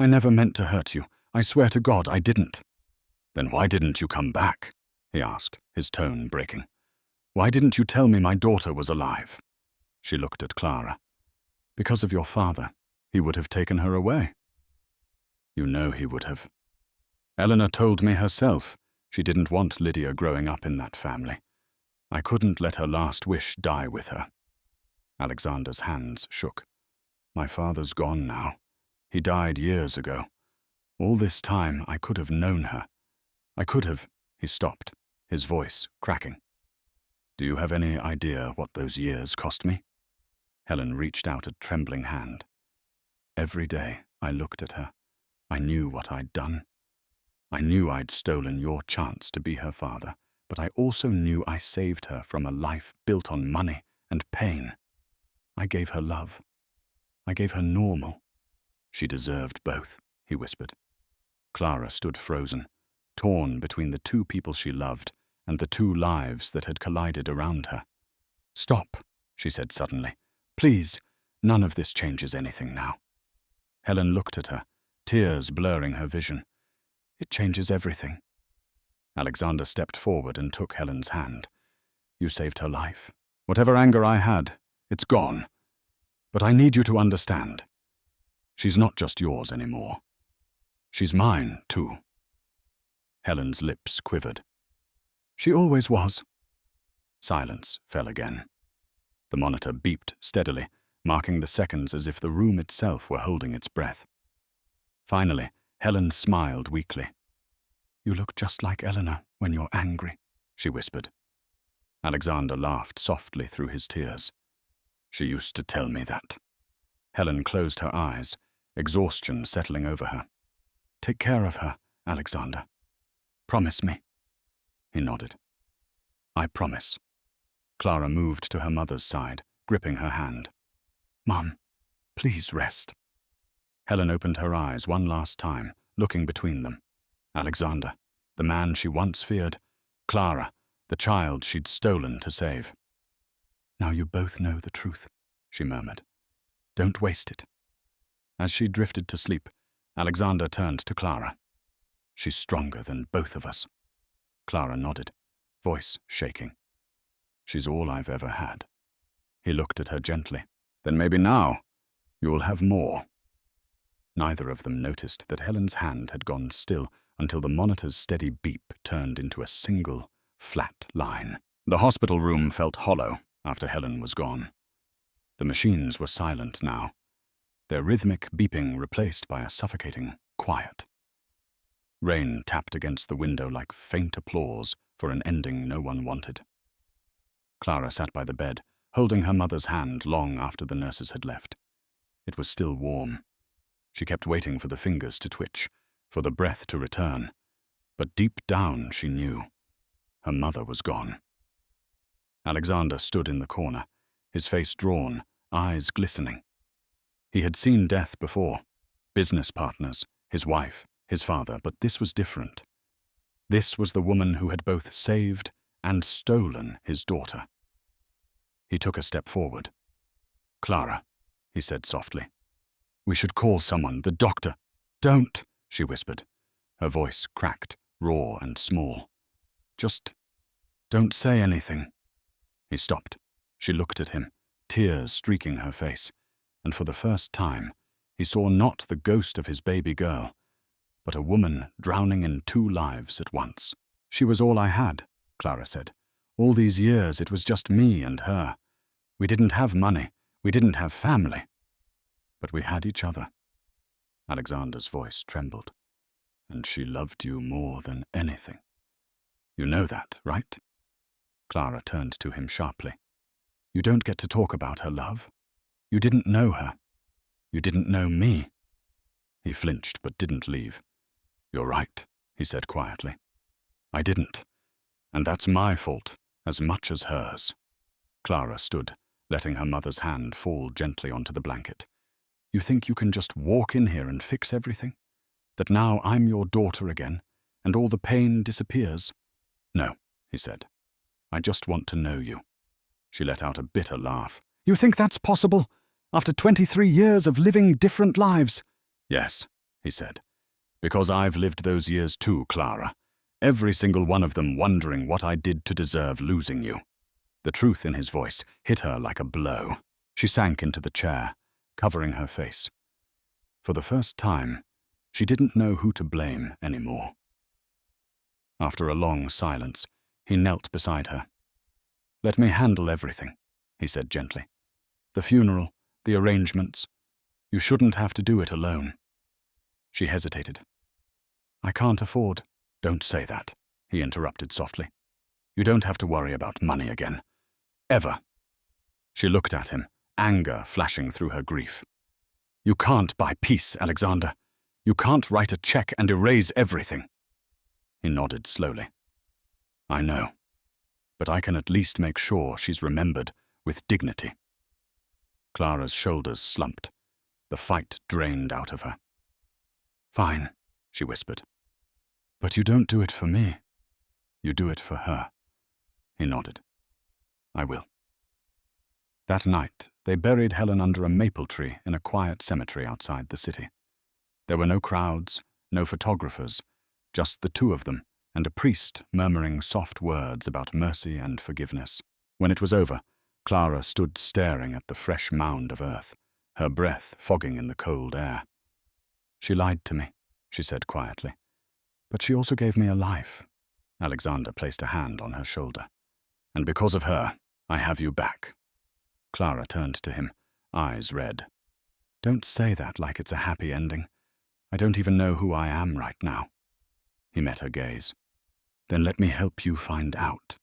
"I never meant to hurt you. I swear to God I didn't." "Then why didn't you come back?" he asked, his tone breaking. "Why didn't you tell me my daughter was alive?" She looked at Clara. "Because of your father. He would have taken her away." "You know he would have." "Eleanor told me herself she didn't want Lydia growing up in that family. I couldn't let her last wish die with her." Alexander's hands shook. "My father's gone now. He died years ago. All this time I could have known her. I could have—" He stopped, his voice cracking. "Do you have any idea what those years cost me?" Helen reached out a trembling hand. "Every day I looked at her, I knew what I'd done. I knew I'd stolen your chance to be her father, but I also knew I saved her from a life built on money and pain. I gave her love. I gave her normal. She deserved both," he whispered. Clara stood frozen, torn between the 2 people she loved and the 2 lives that had collided around her. "Stop," she said suddenly. "Please, none of this changes anything now." Helen looked at her, tears blurring her vision. "It changes everything." Alexander stepped forward and took Helen's hand. "You saved her life. Whatever anger I had, it's gone. But I need you to understand. She's not just yours anymore. She's mine, too." Helen's lips quivered. "She always was." Silence fell again. The monitor beeped steadily, marking the seconds as if the room itself were holding its breath. Finally, Helen smiled weakly. "You look just like Eleanor when you're angry," she whispered. Alexander laughed softly through his tears. "She used to tell me that." Helen closed her eyes, exhaustion settling over her. "Take care of her, Alexander. Promise me." He nodded. "I promise." Clara moved to her mother's side, gripping her hand. "Mum, please rest." Helen opened her eyes one last time, looking between them. Alexander, the man she once feared. Clara, the child she'd stolen to save. "Now you both know the truth," she murmured. "Don't waste it." As she drifted to sleep, Alexander turned to Clara. "She's stronger than both of us." Clara nodded, voice shaking. "She's all I've ever had." He looked at her gently. "Then maybe now you'll have more." Neither of them noticed that Helen's hand had gone still until the monitor's steady beep turned into a single, flat line. The hospital room felt hollow after Helen was gone. The machines were silent now, their rhythmic beeping replaced by a suffocating quiet. Rain tapped against the window like faint applause for an ending no one wanted. Clara sat by the bed, holding her mother's hand long after the nurses had left. It was still warm. She kept waiting for the fingers to twitch, for the breath to return. But deep down she knew. Her mother was gone. Alexander stood in the corner, his face drawn, eyes glistening. He had seen death before. Business partners, his wife, his father, but this was different. This was the woman who had both saved and stolen his daughter. He took a step forward. "Clara," he said softly. "We should call someone, the doctor." "Don't," she whispered. Her voice cracked, raw and small. "Just don't say anything." He stopped. She looked at him, tears streaking her face, and for the first time, he saw not the ghost of his baby girl, but a woman drowning in two lives at once. "She was all I had," Clara said. "All these years it was just me and her. We didn't have money, we didn't have family, but we had each other." Alexander's voice trembled. "And she loved you more than anything. You know that, right?" Clara turned to him sharply. "You don't get to talk about her love. You didn't know her. You didn't know me." He flinched but didn't leave. "You're right," he said quietly. "I didn't. And that's my fault, as much as hers." Clara stood, letting her mother's hand fall gently onto the blanket. "You think you can just walk in here and fix everything? That now I'm your daughter again, and all the pain disappears?" "No," he said. "I just want to know you." She let out a bitter laugh. "You think that's possible? After 23 years of living different lives?" "Yes," he said. "Because I've lived those years too, Clara. Every single one of them wondering what I did to deserve losing you." The truth in his voice hit her like a blow. She sank into the chair, covering her face. For the first time, she didn't know who to blame anymore. After a long silence, he knelt beside her. "Let me handle everything," he said gently. "The funeral, the arrangements. You shouldn't have to do it alone." She hesitated. "I can't afford." "Don't say that," he interrupted softly. "You don't have to worry about money again. Ever." She looked at him, anger flashing through her grief. "You can't buy peace, Alexander. You can't write a check and erase everything." He nodded slowly. "I know, but I can at least make sure she's remembered with dignity." Clara's shoulders slumped. The fight drained out of her. "Fine," she whispered. "But you don't do it for me. You do it for her." He nodded. "I will." That night, they buried Helen under a maple tree in a quiet cemetery outside the city. There were no crowds, no photographers, just the two of them and a priest murmuring soft words about mercy and forgiveness. When it was over, Clara stood staring at the fresh mound of earth, her breath fogging in the cold air. "She lied to me," she said quietly. "But she also gave me a life." Alexander placed a hand on her shoulder. "And because of her, I have you back." Clara turned to him, eyes red. "Don't say that like it's a happy ending. I don't even know who I am right now." He met her gaze. "Then let me help you find out."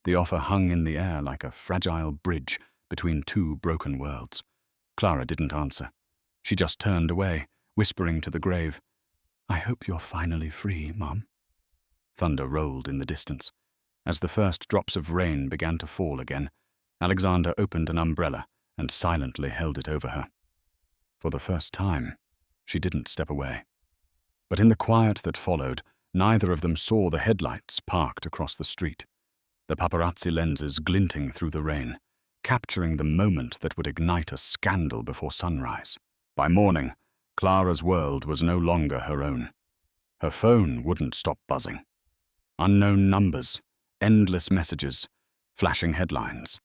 The offer hung in the air like a fragile bridge between two broken worlds. Clara didn't answer. She just turned away, whispering to the grave, "I hope you're finally free, Mom." Thunder rolled in the distance. As the first drops of rain began to fall again, Alexander opened an umbrella and silently held it over her. For the first time, she didn't step away. But in the quiet that followed, neither of them saw the headlights parked across the street, the paparazzi lenses glinting through the rain, capturing the moment that would ignite a scandal before sunrise. By morning, Clara's world was no longer her own. Her phone wouldn't stop buzzing. Unknown numbers, endless messages, flashing headlines.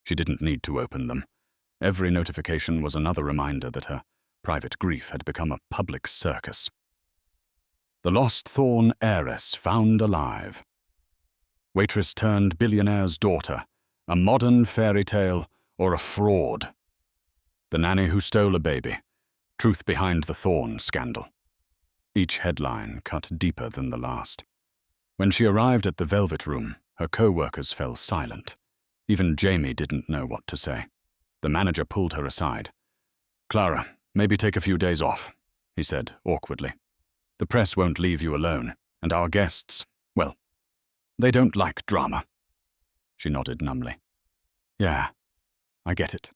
She didn't need to open them. Every notification was another reminder that her private grief had become a public circus. The lost Thorn heiress found alive. Waitress turned billionaire's daughter, a modern fairy tale or a fraud. The nanny who stole a baby, truth behind the Thorn scandal. Each headline cut deeper than the last. When she arrived at the Velvet Room, her co-workers fell silent. Even Jamie didn't know what to say. The manager pulled her aside. "Clara, maybe take a few days off," he said awkwardly. "The press won't leave you alone, and our guests, well, they don't like drama." She nodded numbly. "Yeah, I get it."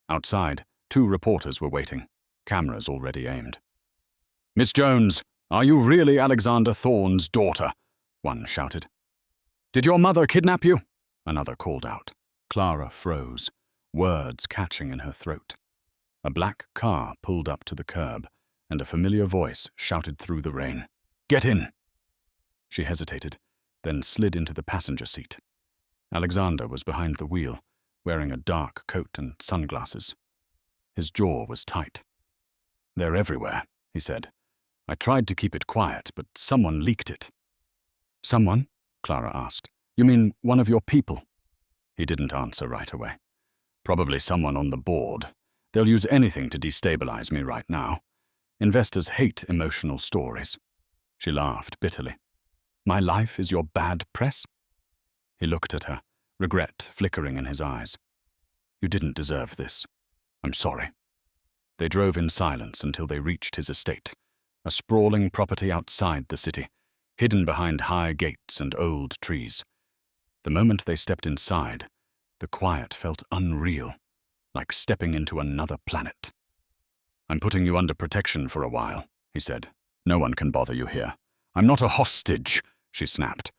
Outside, 2 reporters were waiting, cameras already aimed. "Miss Jones, are you really Alexander Thorne's daughter?" one shouted. "Did your mother kidnap you?" another called out. Clara froze, words catching in her throat. A black car pulled up to the curb, and a familiar voice shouted through the rain, "Get in!" She hesitated, then slid into the passenger seat. Alexander was behind the wheel, wearing a dark coat and sunglasses. His jaw was tight. "They're everywhere," he said. "I tried to keep it quiet, but someone leaked it." "Someone?" Clara asked. "You mean one of your people?" He didn't answer right away. "Probably someone on the board. They'll use anything to destabilize me right now. Investors hate emotional stories." She laughed bitterly. "My life is your bad press?" He looked at her, regret flickering in his eyes. "You didn't deserve this. I'm sorry." They drove in silence until they reached his estate, a sprawling property outside the city, hidden behind high gates and old trees. The moment they stepped inside, the quiet felt unreal, like stepping into another planet. "I'm putting you under protection for a while," he said. "No one can bother you here." "I'm not a hostage," she snapped.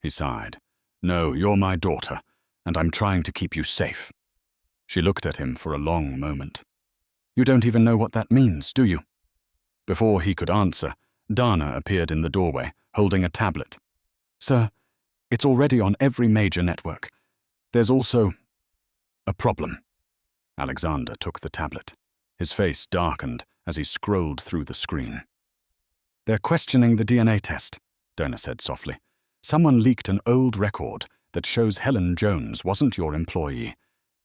He sighed. "No, you're my daughter, and I'm trying to keep you safe." She looked at him for a long moment. "You don't even know what that means, do you?" Before he could answer, Dana appeared in the doorway, holding a tablet. "Sir, it's already on every major network. There's also a problem." Alexander took the tablet. His face darkened as he scrolled through the screen. "They're questioning the DNA test," Dana said softly. "Someone leaked an old record that shows Helen Jones wasn't your employee,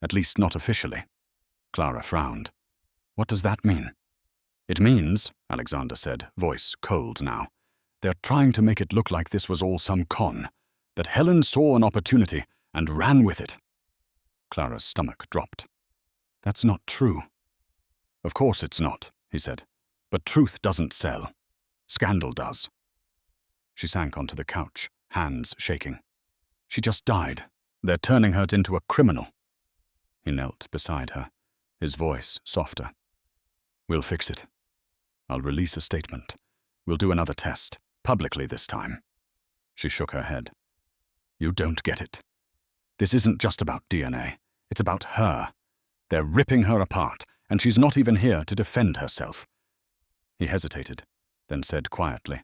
at least not officially." Clara frowned. "What does that mean?" "It means," Alexander said, voice cold now, "they're trying to make it look like this was all some con, that Helen saw an opportunity and ran with it." Clara's stomach dropped. "That's not true." "Of course it's not," he said, "but truth doesn't sell. Scandal does." She sank onto the couch, hands shaking. "She just died. They're turning her into a criminal." He knelt beside her, his voice softer. "We'll fix it. I'll release a statement. We'll do another test, publicly this time." She shook her head. "You don't get it. This isn't just about DNA. It's about her. They're ripping her apart, and she's not even here to defend herself." He hesitated, then said quietly,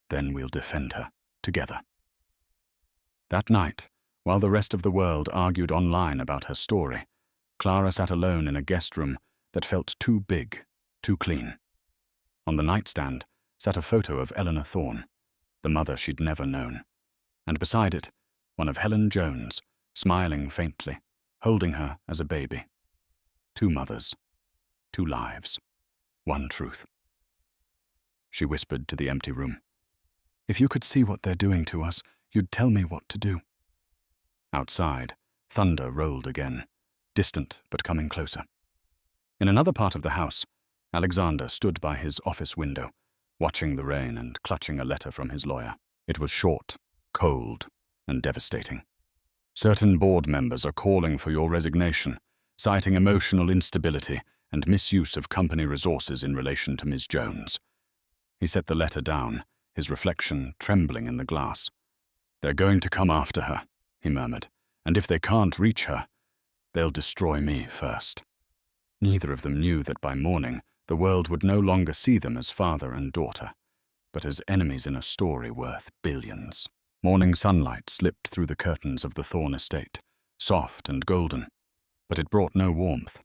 "Then we'll defend her, together." That night, while the rest of the world argued online about her story, Clara sat alone in a guest room that felt too big, too clean. On the nightstand sat a photo of Eleanor Thorne, the mother she'd never known, and beside it, one of Helen Jones, smiling faintly, holding her as a baby. 2 mothers, 2 lives, 1 truth. She whispered to the empty room, "If you could see what they're doing to us, you'd tell me what to do." Outside, thunder rolled again, distant but coming closer. In another part of the house, Alexander stood by his office window, watching the rain and clutching a letter from his lawyer. It was short, cold, and devastating. "Certain board members are calling for your resignation, citing emotional instability and misuse of company resources in relation to Ms. Jones." He set the letter down, his reflection trembling in the glass. "They're going to come after her," he murmured, "and if they can't reach her, they'll destroy me first." Neither of them knew that by morning the world would no longer see them as father and daughter, but as enemies in a story worth billions. Morning sunlight slipped through the curtains of the Thorne estate, soft and golden, but it brought no warmth.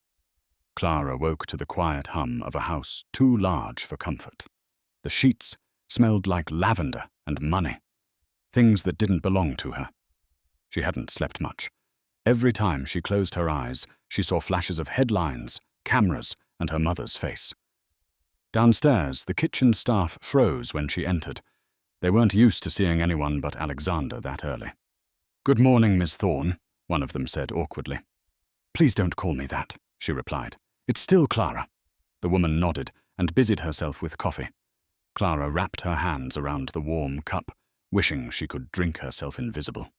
Clara woke to the quiet hum of a house too large for comfort. The sheets smelled like lavender and money, things that didn't belong to her. She hadn't slept much. Every time she closed her eyes, she saw flashes of headlines, cameras, and her mother's face. Downstairs, the kitchen staff froze when she entered. They weren't used to seeing anyone but Alexander that early. "Good morning, Miss Thorne," one of them said awkwardly. "Please don't call me that," she replied. "It's still Clara." The woman nodded and busied herself with coffee. Clara wrapped her hands around the warm cup, wishing she could drink herself invisible.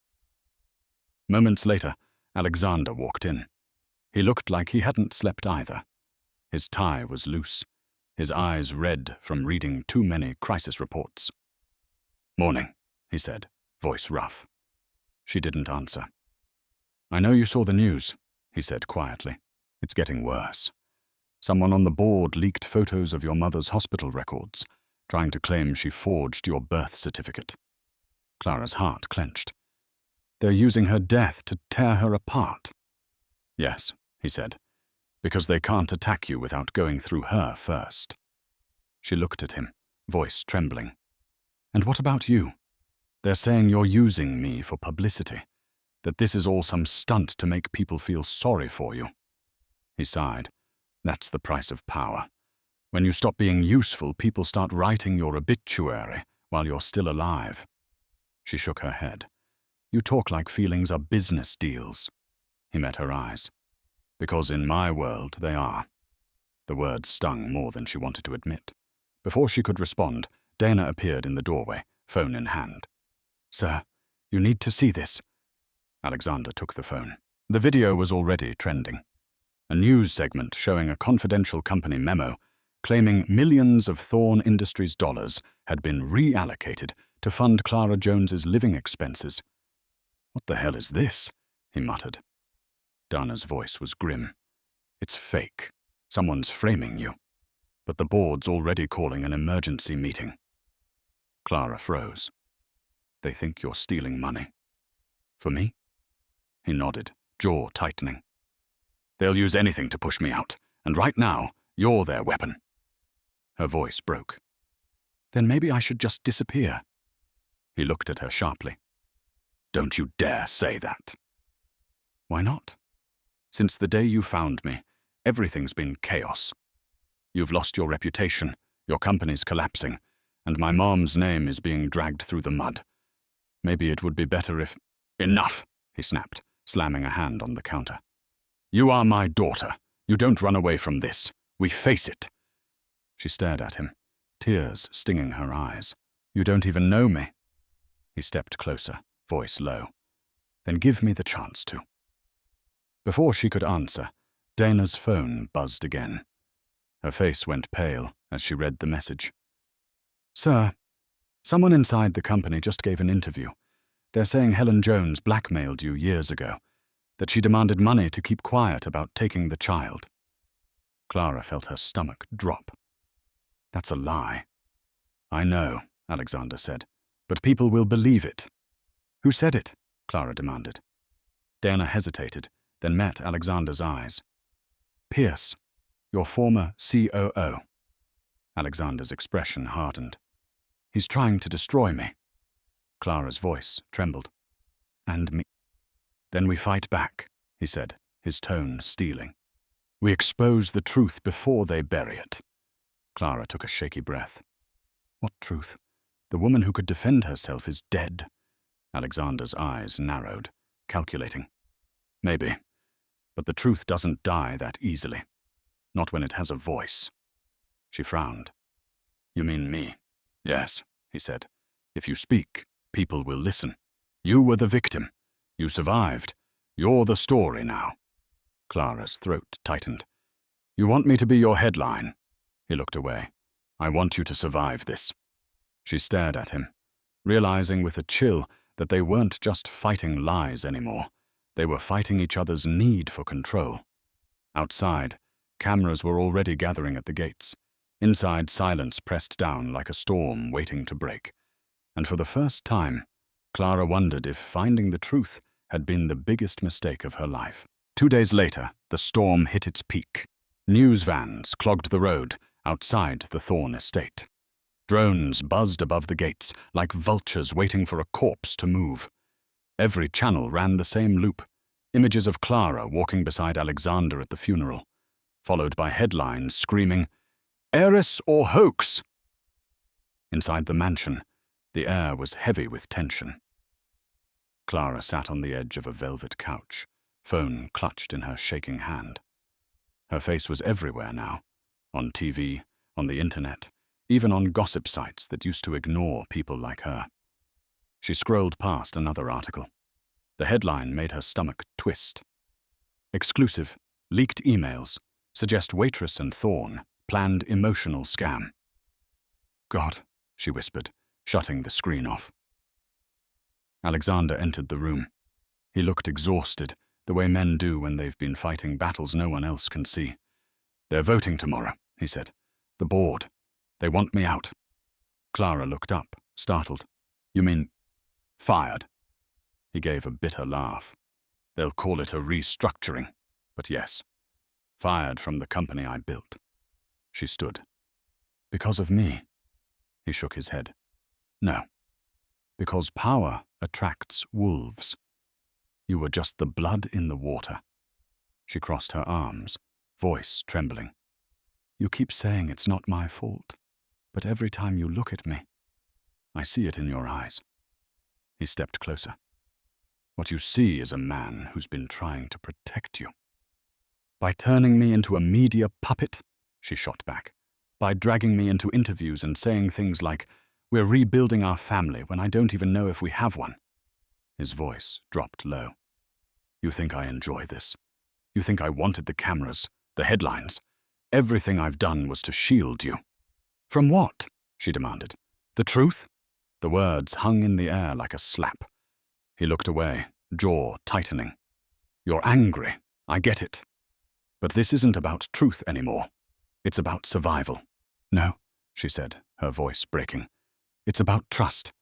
Moments later, Alexander walked in. He looked like he hadn't slept either. His tie was loose, his eyes red from reading too many crisis reports. "Morning," he said, voice rough. She didn't answer. "I know you saw the news," he said quietly. "It's getting worse. Someone on the board leaked photos of your mother's hospital records, trying to claim she forged your birth certificate." Clara's heart clenched. "They're using her death to tear her apart." "Yes," he said, "because they can't attack you without going through her first." She looked at him, voice trembling. "And what about you? They're saying you're using me for publicity, that this is all some stunt to make people feel sorry for you." He sighed. "That's the price of power. When you stop being useful, people start writing your obituary while you're still alive." She shook her head. "You talk like feelings are business deals." He met her eyes. "Because in my world, they are." The words stung more than she wanted to admit. Before she could respond, Dana appeared in the doorway, phone in hand. "Sir, you need to see this." Alexander took the phone. The video was already trending. A news segment showing a confidential company memo claiming millions of Thorn Industries dollars had been reallocated to fund Clara Jones's living expenses. "What the hell is this?" he muttered. Dana's voice was grim. "It's fake. Someone's framing you. But the board's already calling an emergency meeting." Clara froze. "They think you're stealing money." "For me?" He nodded, jaw tightening. "They'll use anything to push me out, and right now, you're their weapon." Her voice broke. "Then maybe I should just disappear." He looked at her sharply. "Don't you dare say that." "Why not? Since the day you found me, everything's been chaos. You've lost your reputation, your company's collapsing, and my mom's name is being dragged through the mud. Maybe it would be better if—" "Enough," he snapped, slamming a hand on the counter. "You are my daughter. You don't run away from this. We face it." She stared at him, tears stinging her eyes. "You don't even know me." He stepped closer, voice low. "Then give me the chance to." Before she could answer, Dana's phone buzzed again. Her face went pale as she read the message. "Sir, someone inside the company just gave an interview. They're saying Helen Jones blackmailed you years ago, that she demanded money to keep quiet about taking the child." Clara felt her stomach drop. "That's a lie." "I know," Alexander said, "but people will believe it." "Who said it?" Clara demanded. Dana hesitated, then met Alexander's eyes. "Pierce, your former COO." Alexander's expression hardened. "He's trying to destroy me." Clara's voice trembled. "And me." "Then we fight back," he said, his tone steeling. "We expose the truth before they bury it." Clara took a shaky breath. "What truth? The woman who could defend herself is dead." Alexander's eyes narrowed, calculating. "Maybe. But the truth doesn't die that easily. Not when it has a voice." She frowned. "You mean me?" "Yes," he said. "If you speak, people will listen. You were the victim. You survived. You're the story now." Clara's throat tightened. "You want me to be your headline?" He looked away. "I want you to survive this." She stared at him, realizing with a chill that they weren't just fighting lies anymore. They were fighting each other's need for control. Outside, cameras were already gathering at the gates. Inside, silence pressed down like a storm waiting to break. And for the first time, Clara wondered if finding the truth had been the biggest mistake of her life. 2 days later, the storm hit its peak. News vans clogged the road outside the Thorn estate. Drones buzzed above the gates like vultures waiting for a corpse to move. Every channel ran the same loop, images of Clara walking beside Alexander at the funeral, followed by headlines screaming, "Heiress or hoax?" Inside the mansion, the air was heavy with tension. Clara sat on the edge of a velvet couch, phone clutched in her shaking hand. Her face was everywhere now, on TV, on the internet, even on gossip sites that used to ignore people like her. She scrolled past another article. The headline made her stomach twist. "Exclusive, leaked emails, Suggest Waitress and Thorne planned emotional scam. God, she whispered, shutting the screen off. Alexander entered the room. He looked exhausted, the way men do when they've been fighting battles no one else can see. They're voting tomorrow, he said. The board. They want me out. Clara looked up, startled. You mean fired? He gave a bitter laugh. They'll call it a restructuring, but yes, fired from the company I built. She stood. Because of me? He shook his head. No. Because power attracts wolves. You were just the blood in the water. She crossed her arms, voice trembling. You keep saying it's not my fault, but every time you look at me, I see it in your eyes. He stepped closer. What you see is a man who's been trying to protect you. By turning me into a media puppet, she shot back. By dragging me into interviews and saying things like, we're rebuilding our family when I don't even know if we have one. His voice dropped low. You think I enjoy this? You think I wanted the cameras, the headlines? Everything I've done was to shield you. From what? She demanded. The truth? The words hung in the air like a slap. He looked away, jaw tightening. You're angry, I get it. But this isn't about truth anymore. It's about survival. No, she said, her voice breaking. It's about trust,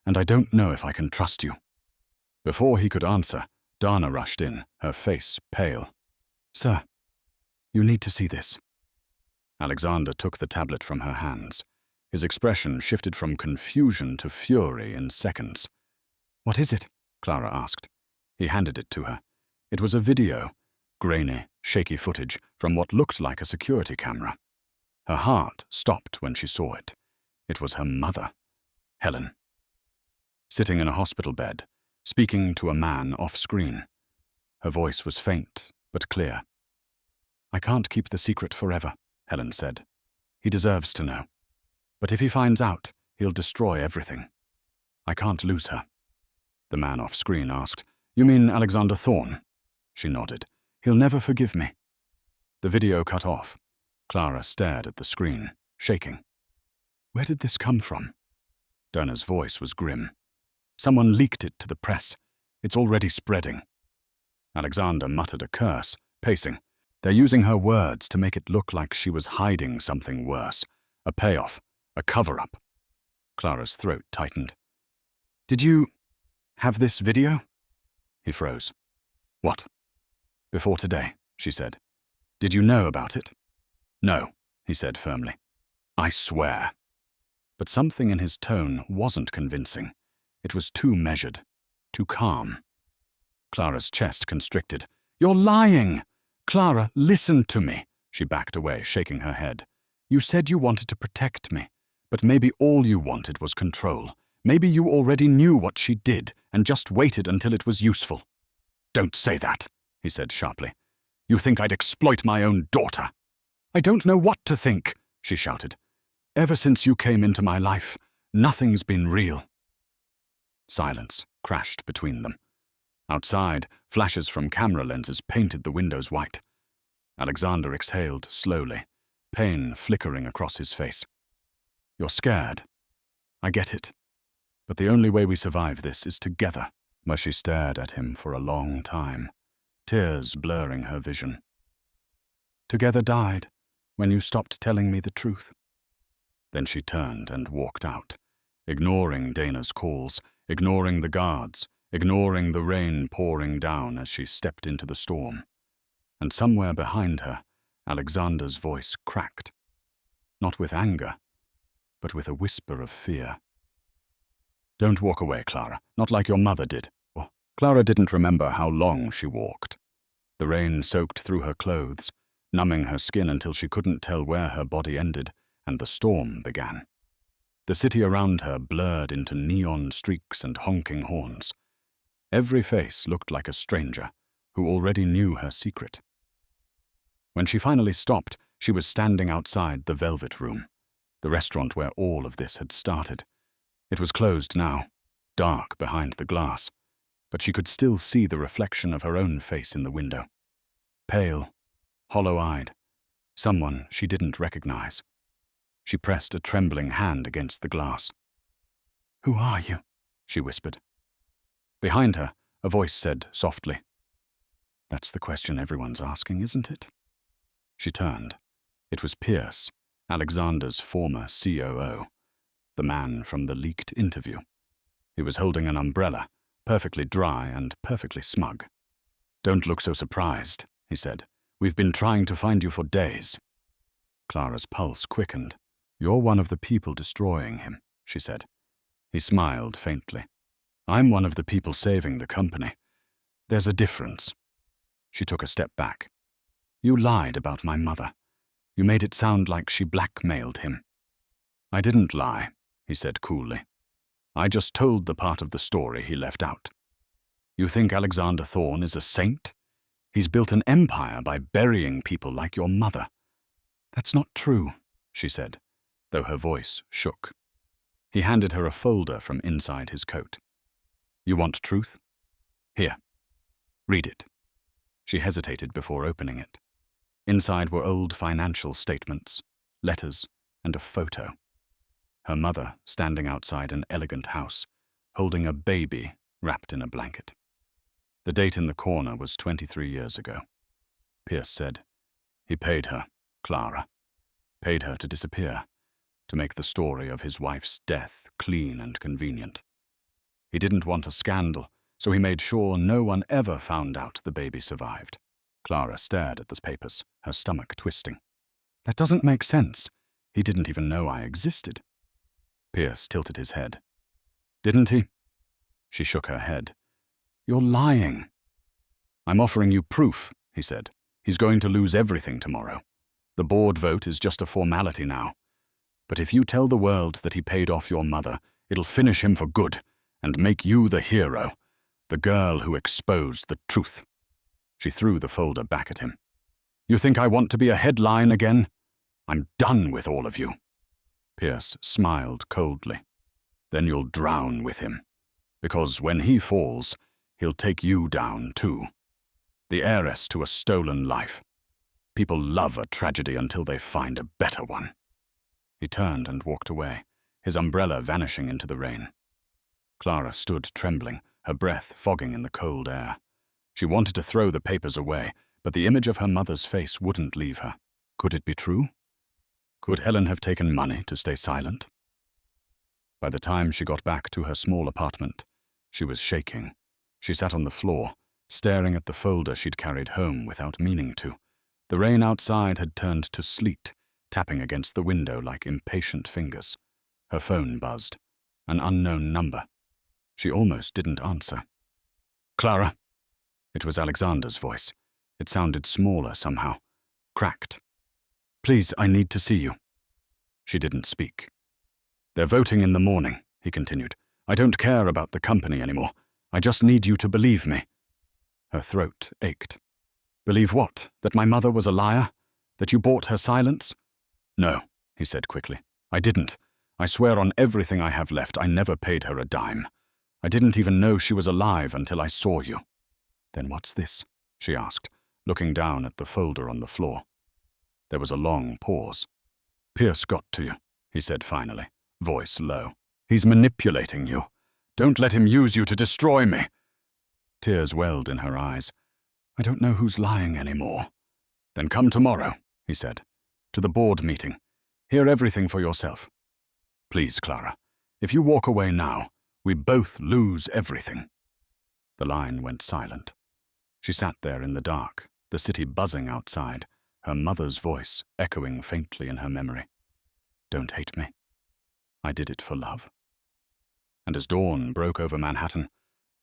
and I don't know if I can trust you. Before he could answer, Dana rushed in, her face pale. Sir, you need to see this. Alexander took the tablet from her hands. His expression shifted from confusion to fury in seconds. What is it? Clara asked. He handed it to her. It was a video, grainy, shaky footage from what looked like a security camera. Her heart stopped when she saw it. It was her mother, Helen. Sitting in a hospital bed, speaking to a man off-screen. Her voice was faint, but clear. I can't keep the secret forever, Helen said. He deserves to know. But if he finds out, he'll destroy everything. I can't lose her. The man off-screen asked, You mean Alexander Thorne? She nodded. He'll never forgive me. The video cut off. Clara stared at the screen, shaking. Where did this come from? Dana's voice was grim. Someone leaked it to the press. It's already spreading. Alexander muttered a curse, pacing. They're using her words to make it look like she was hiding something worse. A payoff, a cover-up. Clara's throat tightened. Did you have this video? He froze. What? Before today, she said. Did you know about it? No, he said firmly. I swear. But something in his tone wasn't convincing. It was too measured, too calm. Clara's chest constricted. You're lying! Clara, listen to me. She backed away, shaking her head. You said you wanted to protect me, but maybe all you wanted was control. Maybe you already knew what she did and just waited until it was useful. Don't say that, he said sharply. You think I'd exploit my own daughter? I don't know what to think, she shouted. Ever since you came into my life, nothing's been real. Silence crashed between them. Outside, flashes from camera lenses painted the windows white. Alexander exhaled slowly, pain flickering across his face. You're scared. I get it. But the only way we survive this is together. But she stared at him for a long time, tears blurring her vision. Together died when you stopped telling me the truth. Then she turned and walked out, ignoring Dana's calls, ignoring the guards, ignoring the rain pouring down as she stepped into the storm. And somewhere behind her, Alexander's voice cracked. Not with anger, but with a whisper of fear. Don't walk away, Clara, not like your mother did. Clara didn't remember how long she walked. The rain soaked through her clothes, numbing her skin until she couldn't tell where her body ended, and the storm began. The city around her blurred into neon streaks and honking horns. Every face looked like a stranger who already knew her secret. When she finally stopped, she was standing outside the Velvet Room, the restaurant where all of this had started. It was closed now, dark behind the glass, but she could still see the reflection of her own face in the window. Pale, hollow-eyed, Someone she didn't recognize. She pressed a trembling hand against the glass. "Who are you?" she whispered. Behind her, a voice said softly, "That's the question everyone's asking, isn't it?" She turned. It was Pierce, Alexander's former COO, the man from the leaked interview. He was holding an umbrella, perfectly dry and perfectly smug. "Don't look so surprised," he said. "We've been trying to find you for days." Clara's pulse quickened. "You're one of the people destroying him," she said. He smiled faintly. "I'm one of the people saving the company. There's a difference." She took a step back. "You lied about my mother. You made it sound like she blackmailed him." "I didn't lie," he said coolly. "I just told the part of the story he left out. You think Alexander Thorne is a saint? He's built an empire by burying people like your mother." "That's not true," she said, though her voice shook. He handed her a folder from inside his coat. "You want truth? Here. Read it." She hesitated before opening it. Inside were old financial statements, letters, and a photo. Her mother standing outside an elegant house, holding a baby wrapped in a blanket. The date in the corner was 23 years ago. Pierce said, "He paid her, Clara. Paid her to disappear, to make the story of his wife's death clean and convenient. He didn't want a scandal, so he made sure no one ever found out the baby survived." Clara stared at the papers, her stomach twisting. "That doesn't make sense. He didn't even know I existed." Pierce tilted his head. "Didn't he?" She shook her head. "You're lying." "I'm offering you proof," he said. "He's going to lose everything tomorrow. The board vote is just a formality now. But if you tell the world that he paid off your mother, it'll finish him for good and make you the hero, the girl who exposed the truth." She threw the folder back at him. "You think I want to be a headline again? I'm done with all of you." Pierce smiled coldly. "Then you'll drown with him, because when he falls, he'll take you down too. The heiress to a stolen life. People love a tragedy until they find a better one." He turned and walked away, his umbrella vanishing into the rain. Clara stood trembling, her breath fogging in the cold air. She wanted to throw the papers away, but the image of her mother's face wouldn't leave her. Could it be true? Could Helen have taken money to stay silent? By the time she got back to her small apartment, she was shaking. She sat on the floor, staring at the folder she'd carried home without meaning to. The rain outside had turned to sleet, tapping against the window like impatient fingers. Her phone buzzed. An unknown number. She almost didn't answer. "Clara?" It was Alexander's voice. It sounded smaller somehow, cracked. "Please, I need to see you." She didn't speak. "They're voting in the morning," he continued. "I don't care about the company anymore. I just need you to believe me." Her throat ached. "Believe what? That my mother was a liar? That you bought her silence?" "No," he said quickly. "I didn't. I swear on everything I have left, I never paid her a dime. I didn't even know she was alive until I saw you." "Then what's this?" she asked, looking down at the folder on the floor. There was a long pause. "Pierce got to you," he said finally, voice low. "He's manipulating you. Don't let him use you to destroy me." Tears welled in her eyes. "I don't know who's lying anymore." "Then come tomorrow," he said, "to the board meeting. Hear everything for yourself. Please, Clara, if you walk away now, we both lose everything." The line went silent. She sat there in the dark, the city buzzing outside, her mother's voice echoing faintly in her memory. "Don't hate me. I did it for love." And as dawn broke over Manhattan,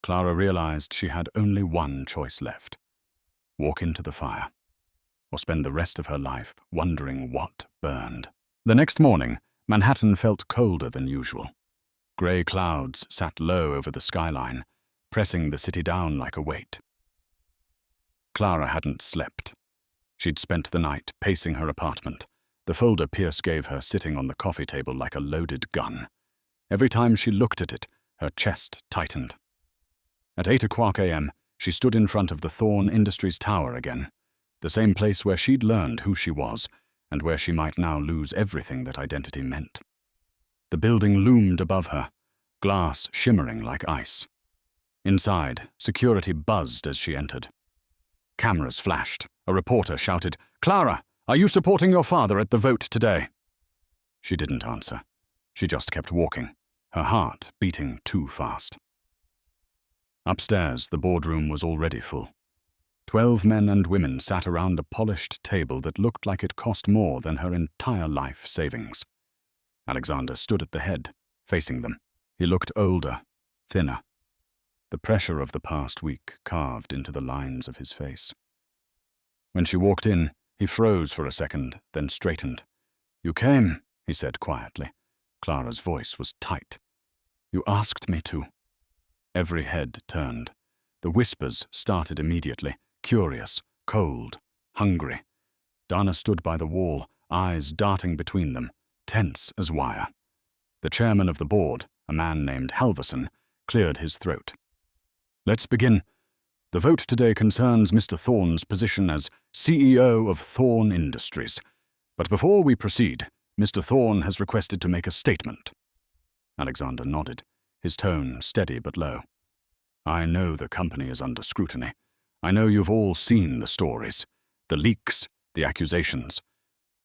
Clara realized she had only one choice left: walk into the fire, or spend the rest of her life wondering what burned. The next morning, Manhattan felt colder than usual. Grey clouds sat low over the skyline, pressing the city down like a weight. Clara hadn't slept. She'd spent the night pacing her apartment, the folder Pierce gave her sitting on the coffee table like a loaded gun. Every time she looked at it, her chest tightened. At 8 o'clock a.m., she stood in front of the Thorne Industries Tower again. the same place where she'd learned who she was and where she might now lose everything that identity meant. The building loomed above her, glass shimmering like ice. Inside, security buzzed as she entered. Cameras flashed. A reporter shouted, "Clara, are you supporting your father at the vote today?" She didn't answer. She just kept walking, her heart beating too fast. Upstairs, the boardroom was already full. 12 men and women sat around a polished table that looked like it cost more than her entire life savings. Alexander stood at the head, facing them. He looked older, thinner. The pressure of the past week carved into the lines of his face. When she walked in, he froze for a second, then straightened. "You came," he said quietly. Clara's voice was tight. "You asked me to." Every head turned. The whispers started immediately, curious, cold, hungry. Dana stood by the wall, eyes darting between them, tense as wire. The chairman of the board, a man named Halverson, cleared his throat. "Let's begin. The vote today concerns Mr. Thorne's position as CEO of Thorne Industries. But before we proceed, Mr. Thorne has requested to make a statement." Alexander nodded, his tone steady but low. "I know the company is under scrutiny. I know you've all seen the stories, the leaks, the accusations.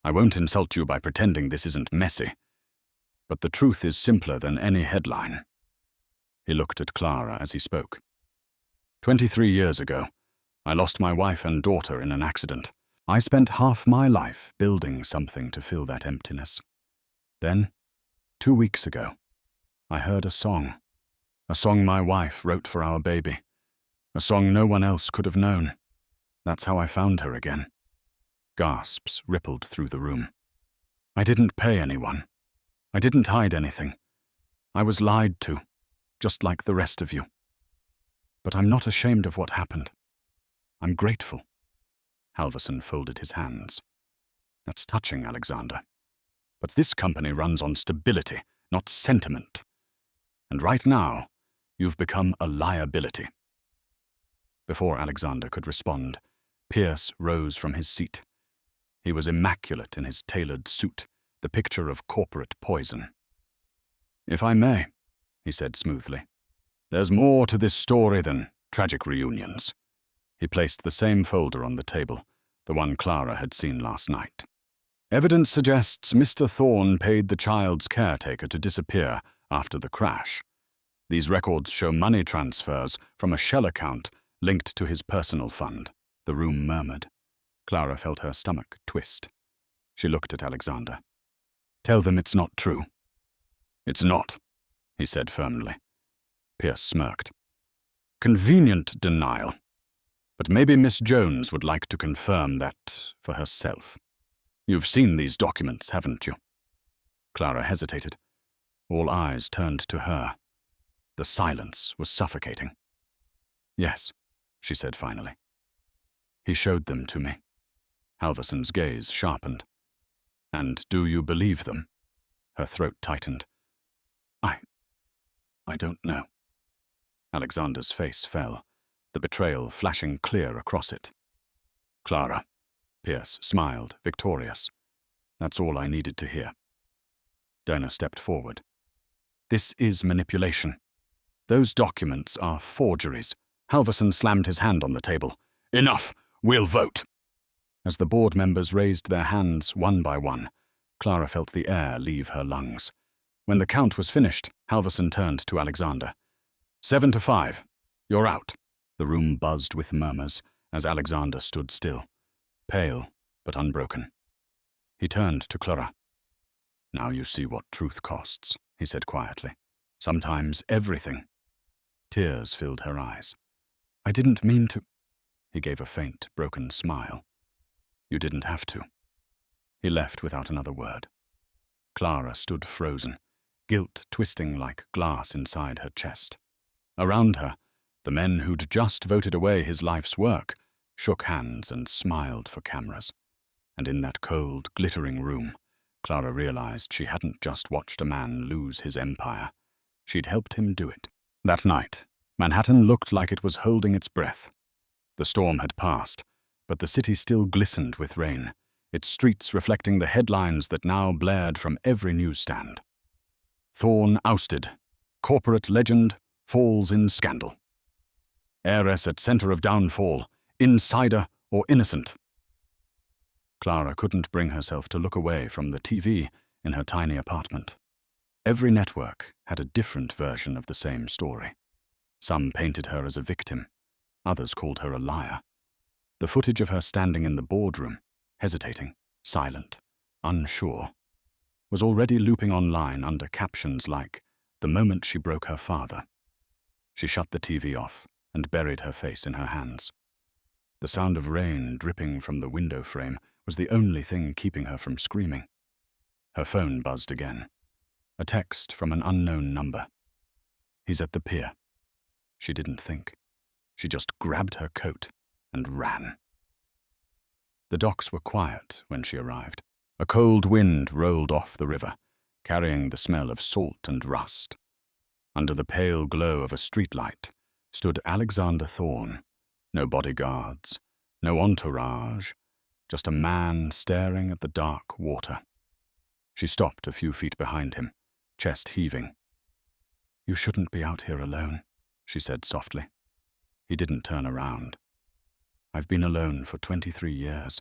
I won't insult you by pretending this isn't messy. But the truth is simpler than any headline." He looked at Clara as he spoke. 23 years ago, I lost my wife and daughter in an accident. I spent half my life building something to fill that emptiness. Then, 2 weeks ago, I heard a song my wife wrote for our baby, a song no one else could have known. That's how I found her again. Gasps rippled through the room. I didn't pay anyone. I didn't hide anything. I was lied to, just like the rest of you. But I'm not ashamed of what happened. I'm grateful. Halverson folded his hands. That's touching, Alexander. But this company runs on stability, not sentiment. And right now, you've become a liability. Before Alexander could respond, Pierce rose from his seat. He was immaculate in his tailored suit, the picture of corporate poison. "If I may," he said smoothly, "there's more to this story than tragic reunions." He placed the same folder on the table, the one Clara had seen last night. "Evidence suggests Mr. Thorne paid the child's caretaker to disappear after the crash. These records show money transfers from a shell account linked to his personal fund." The room murmured. Clara felt her stomach twist. She looked at Alexander. "Tell them it's not true." "It's not," he said firmly. Pierce smirked. "Convenient denial. But maybe Miss Jones would like to confirm that for herself. You've seen these documents, haven't you?" Clara hesitated. All eyes turned to her. The silence was suffocating. "Yes," she said finally. "He showed them to me." Halverson's gaze sharpened. "And do you believe them?" Her throat tightened. I don't know." Alexander's face fell, the betrayal flashing clear across it. "Clara," Pierce smiled, victorious. "That's all I needed to hear." Dana stepped forward. "This is manipulation. Those documents are forgeries." Halverson slammed his hand on the table. "Enough! We'll vote!" As the board members raised their hands one by one, Clara felt the air leave her lungs. When the count was finished, Halverson turned to Alexander. 7-5. You're out." The room buzzed with murmurs as Alexander stood still, pale but unbroken. He turned to Clara. "Now you see what truth costs," he said quietly. "Sometimes everything." Tears filled her eyes. "I didn't mean to." He gave a faint, broken smile. "You didn't have to." He left without another word. Clara stood frozen, guilt twisting like glass inside her chest. Around her, the men who'd just voted away his life's work shook hands and smiled for cameras. And in that cold, glittering room, Clara realized she hadn't just watched a man lose his empire. She'd helped him do it. That night, Manhattan looked like it was holding its breath. The storm had passed, but the city still glistened with rain, its streets reflecting the headlines that now blared from every newsstand. Thorne ousted. Corporate legend falls in scandal. Heiress at center of downfall. Insider or innocent. Clara couldn't bring herself to look away from the TV in her tiny apartment. Every network had a different version of the same story. Some painted her as a victim. Others called her a liar. The footage of her standing in the boardroom, hesitating, silent, unsure, was already looping online under captions like, "The moment she broke her father." She shut the TV off and buried her face in her hands. The sound of rain dripping from the window frame was the only thing keeping her from screaming. Her phone buzzed again. A text from an unknown number. "He's at the pier." She didn't think. She just grabbed her coat and ran. The docks were quiet when she arrived. A cold wind rolled off the river, carrying the smell of salt and rust. Under the pale glow of a streetlight stood Alexander Thorne. No bodyguards, no entourage, just a man staring at the dark water. She stopped a few feet behind him, chest heaving. "You shouldn't be out here alone," she said softly. He didn't turn around. "I've been alone for 23 years.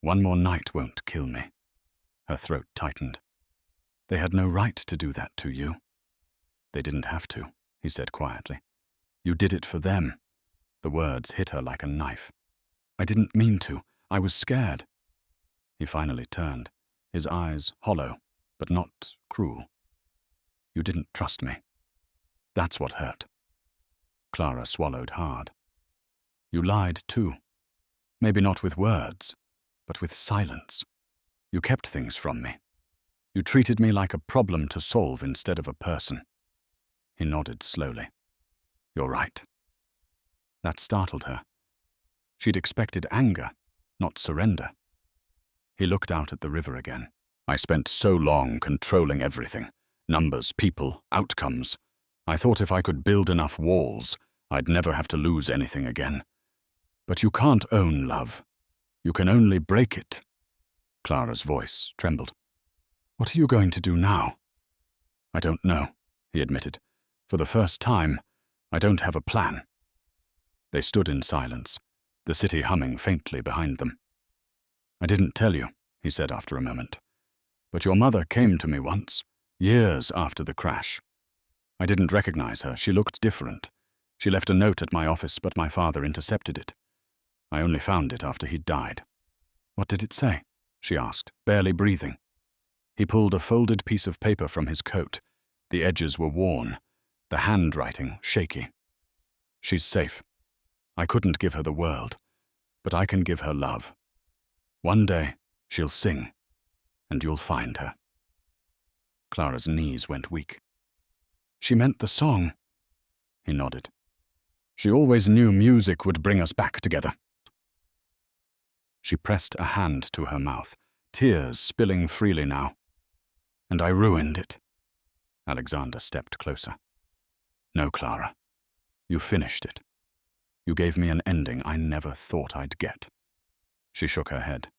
One more night won't kill me." Her throat tightened. "They had no right to do that to you." "They didn't have to," he said quietly. "You did it for them." The words hit her like a knife. "I didn't mean to. I was scared." He finally turned, his eyes hollow, but not cruel. "You didn't trust me. That's what hurt." Clara swallowed hard. "You lied too. Maybe not with words, but with silence. You kept things from me. You treated me like a problem to solve instead of a person." He nodded slowly. "You're right." That startled her. She'd expected anger, not surrender. He looked out at the river again. "I spent so long controlling everything. Numbers, people, outcomes. I thought if I could build enough walls, I'd never have to lose anything again. But you can't own love. You can only break it." Clara's voice trembled. "What are you going to do now?" "I don't know," he admitted. "For the first time, I don't have a plan." They stood in silence, the city humming faintly behind them. "I didn't tell you," he said after a moment, "but your mother came to me once, years after the crash. I didn't recognize her. She looked different. She left a note at my office, but my father intercepted it. I only found it after he'd died." "What did it say?" she asked, barely breathing. He pulled a folded piece of paper from his coat. The edges were worn, the handwriting shaky. "She's safe. I couldn't give her the world, but I can give her love. One day, she'll sing, and you'll find her." Clara's knees went weak. "She meant the song." He nodded. "She always knew music would bring us back together." She pressed a hand to her mouth, tears spilling freely now. "And I ruined it." Alexander stepped closer. "No, Clara. You finished it. You gave me an ending I never thought I'd get." She shook her head.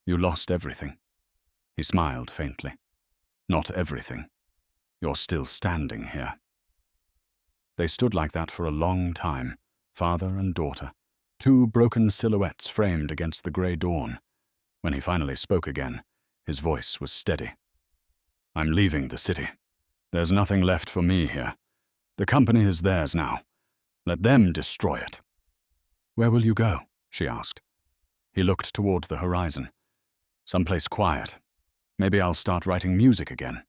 "You lost everything." He smiled faintly. "Not everything. You're still standing here." They stood like that for a long time, father and daughter, two broken silhouettes framed against the grey dawn. When he finally spoke again, his voice was steady. "I'm leaving the city. There's nothing left for me here. The company is theirs now. Let them destroy it." "Where will you go?" she asked. He looked toward the horizon. "Someplace quiet. Maybe I'll start writing music again.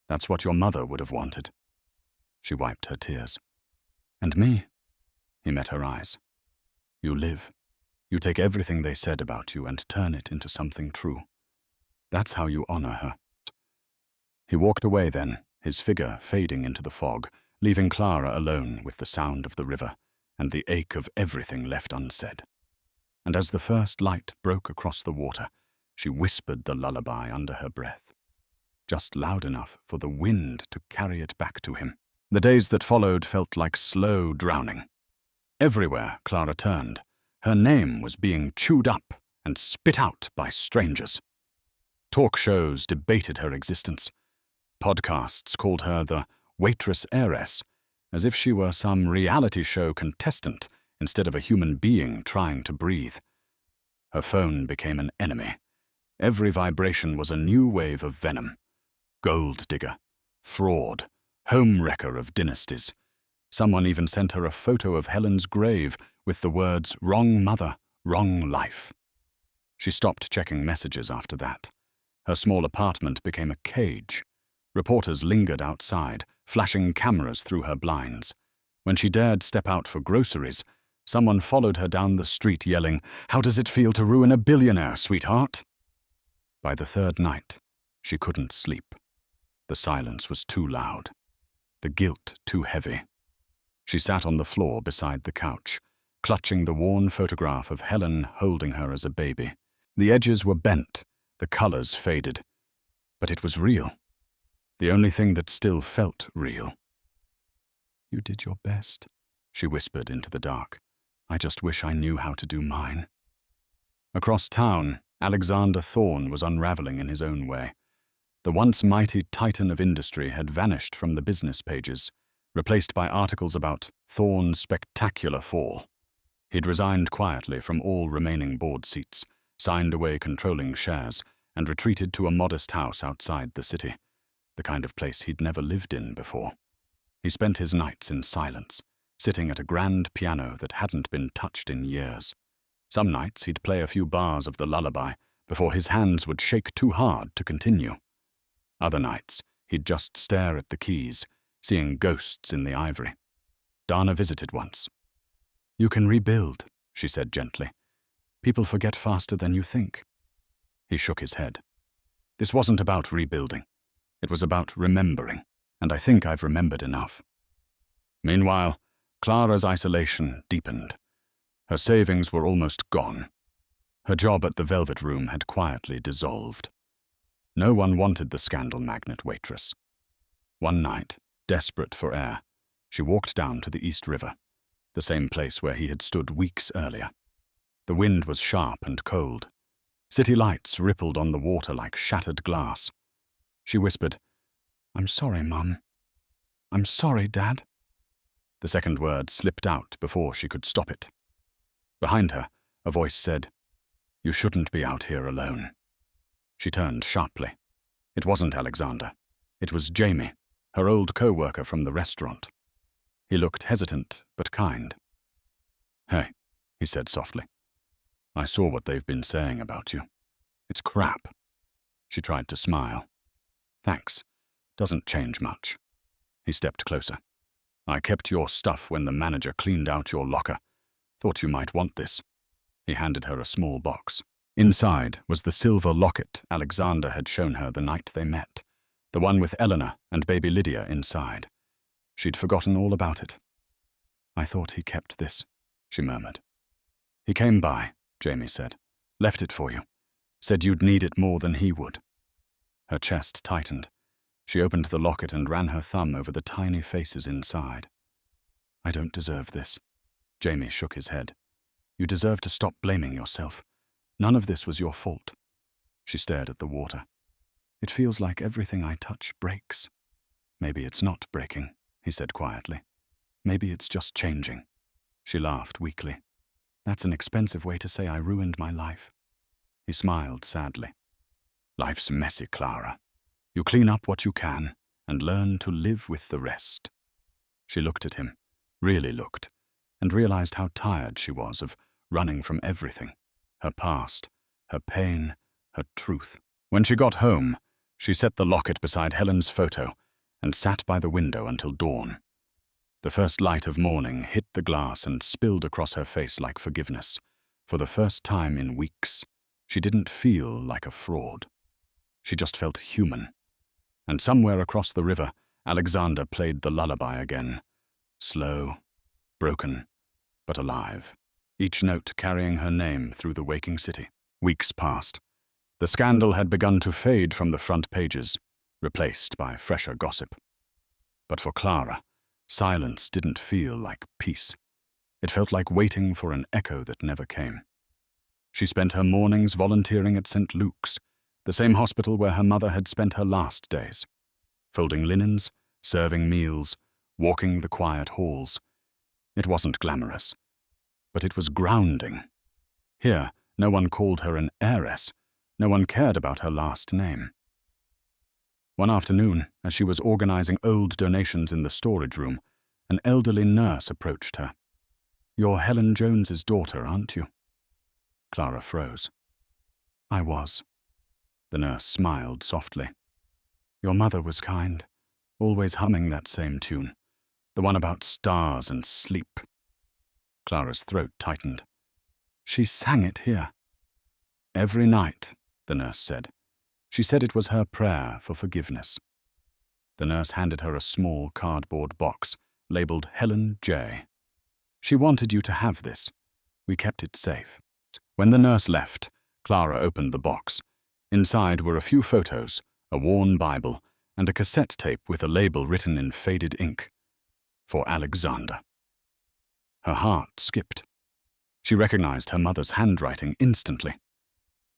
That's what your mother would have wanted." She wiped her tears. "And me?" He met her eyes. "You live. You take everything they said about you and turn it into something true. That's how you honor her." He walked away then, his figure fading into the fog, leaving Clara alone with the sound of the river and the ache of everything left unsaid. And as the first light broke across the water, she whispered the lullaby under her breath, just loud enough for the wind to carry it back to him. The days that followed felt like slow drowning. Everywhere Clara turned, Her name was being chewed up and spit out by strangers. Talk shows debated her existence. Podcasts called her the Waitress heiress, as if she were some reality show contestant instead of a human being trying to breathe. Her phone became an enemy. Every vibration was a new wave of venom. Gold digger, fraud, home wrecker of dynasties. Someone even sent her a photo of Helen's grave with the words, "Wrong mother, wrong life." She stopped checking messages after that. Her small apartment became a cage. Reporters lingered outside, flashing cameras through her blinds. When she dared step out for groceries, someone followed her down the street yelling, "How does it feel to ruin a billionaire, sweetheart?" By the third night, she couldn't sleep. The silence was too loud. The guilt too heavy. She sat on the floor beside the couch, clutching the worn photograph of Helen holding her as a baby. The edges were bent, the colors faded, but it was real. The only thing that still felt real. "You did your best," she whispered into the dark. "I just wish I knew how to do mine." Across town, Alexander Thorne was unraveling in his own way. The once mighty titan of industry had vanished from the business pages, replaced by articles about Thorne's spectacular fall. He'd resigned quietly from all remaining board seats, signed away controlling shares, and retreated to a modest house outside the city, the kind of place he'd never lived in before. He spent his nights in silence, sitting at a grand piano that hadn't been touched in years. Some nights he'd play a few bars of the Lullaby before his hands would shake too hard to continue. Other nights, he'd just stare at the keys, seeing ghosts in the ivory. Dana visited once. "You can rebuild," she said gently. "People forget faster than you think." He shook his head. "This wasn't about rebuilding. It was about remembering, and I think I've remembered enough." Meanwhile, Clara's isolation deepened. Her savings were almost gone. Her job at the Velvet Room had quietly dissolved. No one wanted the scandal magnate Waitress. One night, desperate for air, she walked down to the East River, the same place where he had stood weeks earlier. The wind was sharp and cold. City lights rippled on the water like shattered glass. She whispered, "I'm sorry, Mum. I'm sorry, Dad." The second word slipped out before she could stop it. Behind her, a voice said, "You shouldn't be out here alone." She turned sharply. It wasn't Alexander. It was Jamie, her old co-worker from the restaurant. He looked hesitant but kind. "Hey," he said softly. "I saw what they've been saying about you. It's crap." She tried to smile. "Thanks. Doesn't change much." He stepped closer. "I kept your stuff when the manager cleaned out your locker. Thought you might want this." He handed her a small box. Inside was the silver locket Alexander had shown her the night they met, the one with Eleanor and baby Lydia inside. She'd forgotten all about it. "I thought he kept this," she murmured. "He came by," Jamie said. "Left it for you. Said you'd need it more than he would." Her chest tightened. She opened the locket and ran her thumb over the tiny faces inside. "I don't deserve this." Jamie shook his head. "You deserve to stop blaming yourself. None of this was your fault." She stared at the water. "It feels like everything I touch breaks." "Maybe it's not breaking," he said quietly. "Maybe it's just changing." She laughed weakly. "That's an expensive way to say I ruined my life." He smiled sadly. "Life's messy, Clara. You clean up what you can and learn to live with the rest." She looked at him, really looked, and realized how tired she was of running from everything. Her past, her pain, her truth. When she got home, she set the locket beside Helen's photo and sat by the window until dawn. The first light of morning hit the glass and spilled across her face like forgiveness. For the first time in weeks, she didn't feel like a fraud. She just felt human. And somewhere across the river, Alexander played the lullaby again. Slow, broken, but alive. Each note carrying her name through the waking city. Weeks passed. The scandal had begun to fade from the front pages, replaced by fresher gossip. But for Clara, silence didn't feel like peace. It felt like waiting for an echo that never came. She spent her mornings volunteering at St. Luke's, the same hospital where her mother had spent her last days, folding linens, serving meals, walking the quiet halls. It wasn't glamorous, but it was grounding. Here, no one called her an heiress. No one cared about her last name. One afternoon, as she was organizing old donations in the storage room, an elderly nurse approached her. "You're Helen Jones's daughter, aren't you?" Clara froze. "I was." The nurse smiled softly. "Your mother was kind, always humming that same tune, the one about stars and sleep." Clara's throat tightened. "She sang it here." "Every night," the nurse said. She said it was her prayer for forgiveness. The nurse handed her a small cardboard box labeled Helen J. "She wanted you to have this. We kept it safe." When the nurse left, Clara opened the box. Inside were a few photos, a worn Bible, and a cassette tape with a label written in faded ink. "For Alexander." Her heart skipped. She recognized her mother's handwriting instantly.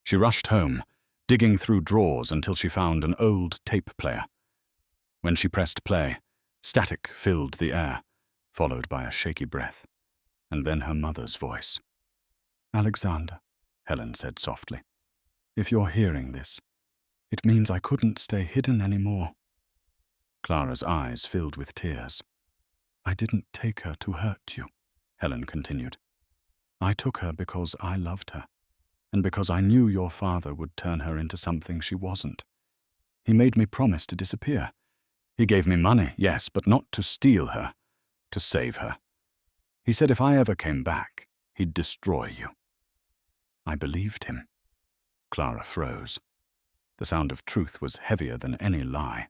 She rushed home, digging through drawers until she found an old tape player. When she pressed play, static filled the air, followed by a shaky breath, and then her mother's voice. "Alexander," Helen said softly, "if you're hearing this, it means I couldn't stay hidden anymore." Clara's eyes filled with tears. "I didn't take her to hurt you," Helen continued. "I took her because I loved her, and because I knew your father would turn her into something she wasn't. He made me promise to disappear. He gave me money, yes, but not to steal her, to save her. He said if I ever came back, he'd destroy you." I believed him. Clara froze. The sound of truth was heavier than any lie.